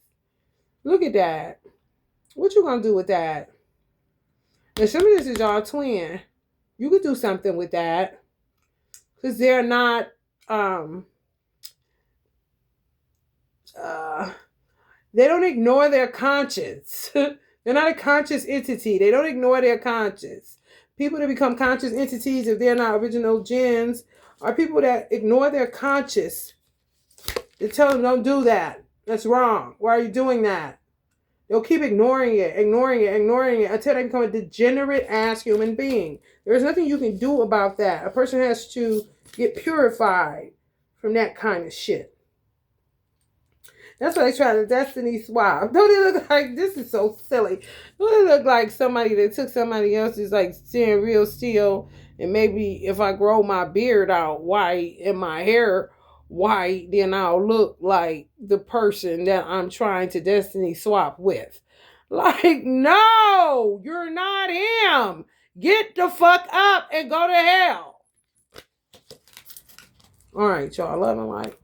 Look at that. What you gonna do with that? And some of this is y'all twin. You could do something with that. Because they're not, they don't ignore their conscience. They're not a conscious entity. They don't ignore their conscience. People that become conscious entities, if they're not original jinns, are people that ignore their conscience. They tell them, don't do that. That's wrong. Why are you doing that? They'll keep ignoring it until they become a degenerate ass human being. There's nothing you can do about that. A person has to get purified from that kind of shit. That's why they try to destiny swap. Don't it look like, this is so silly. Don't it look like somebody that took somebody else's like steering real steel, and maybe if I grow my beard out white and my hair white, then I'll look like the person that I'm trying to destiny swap with. Like, no, you're not him. Get the fuck up and go to hell. All right, y'all. Love and light.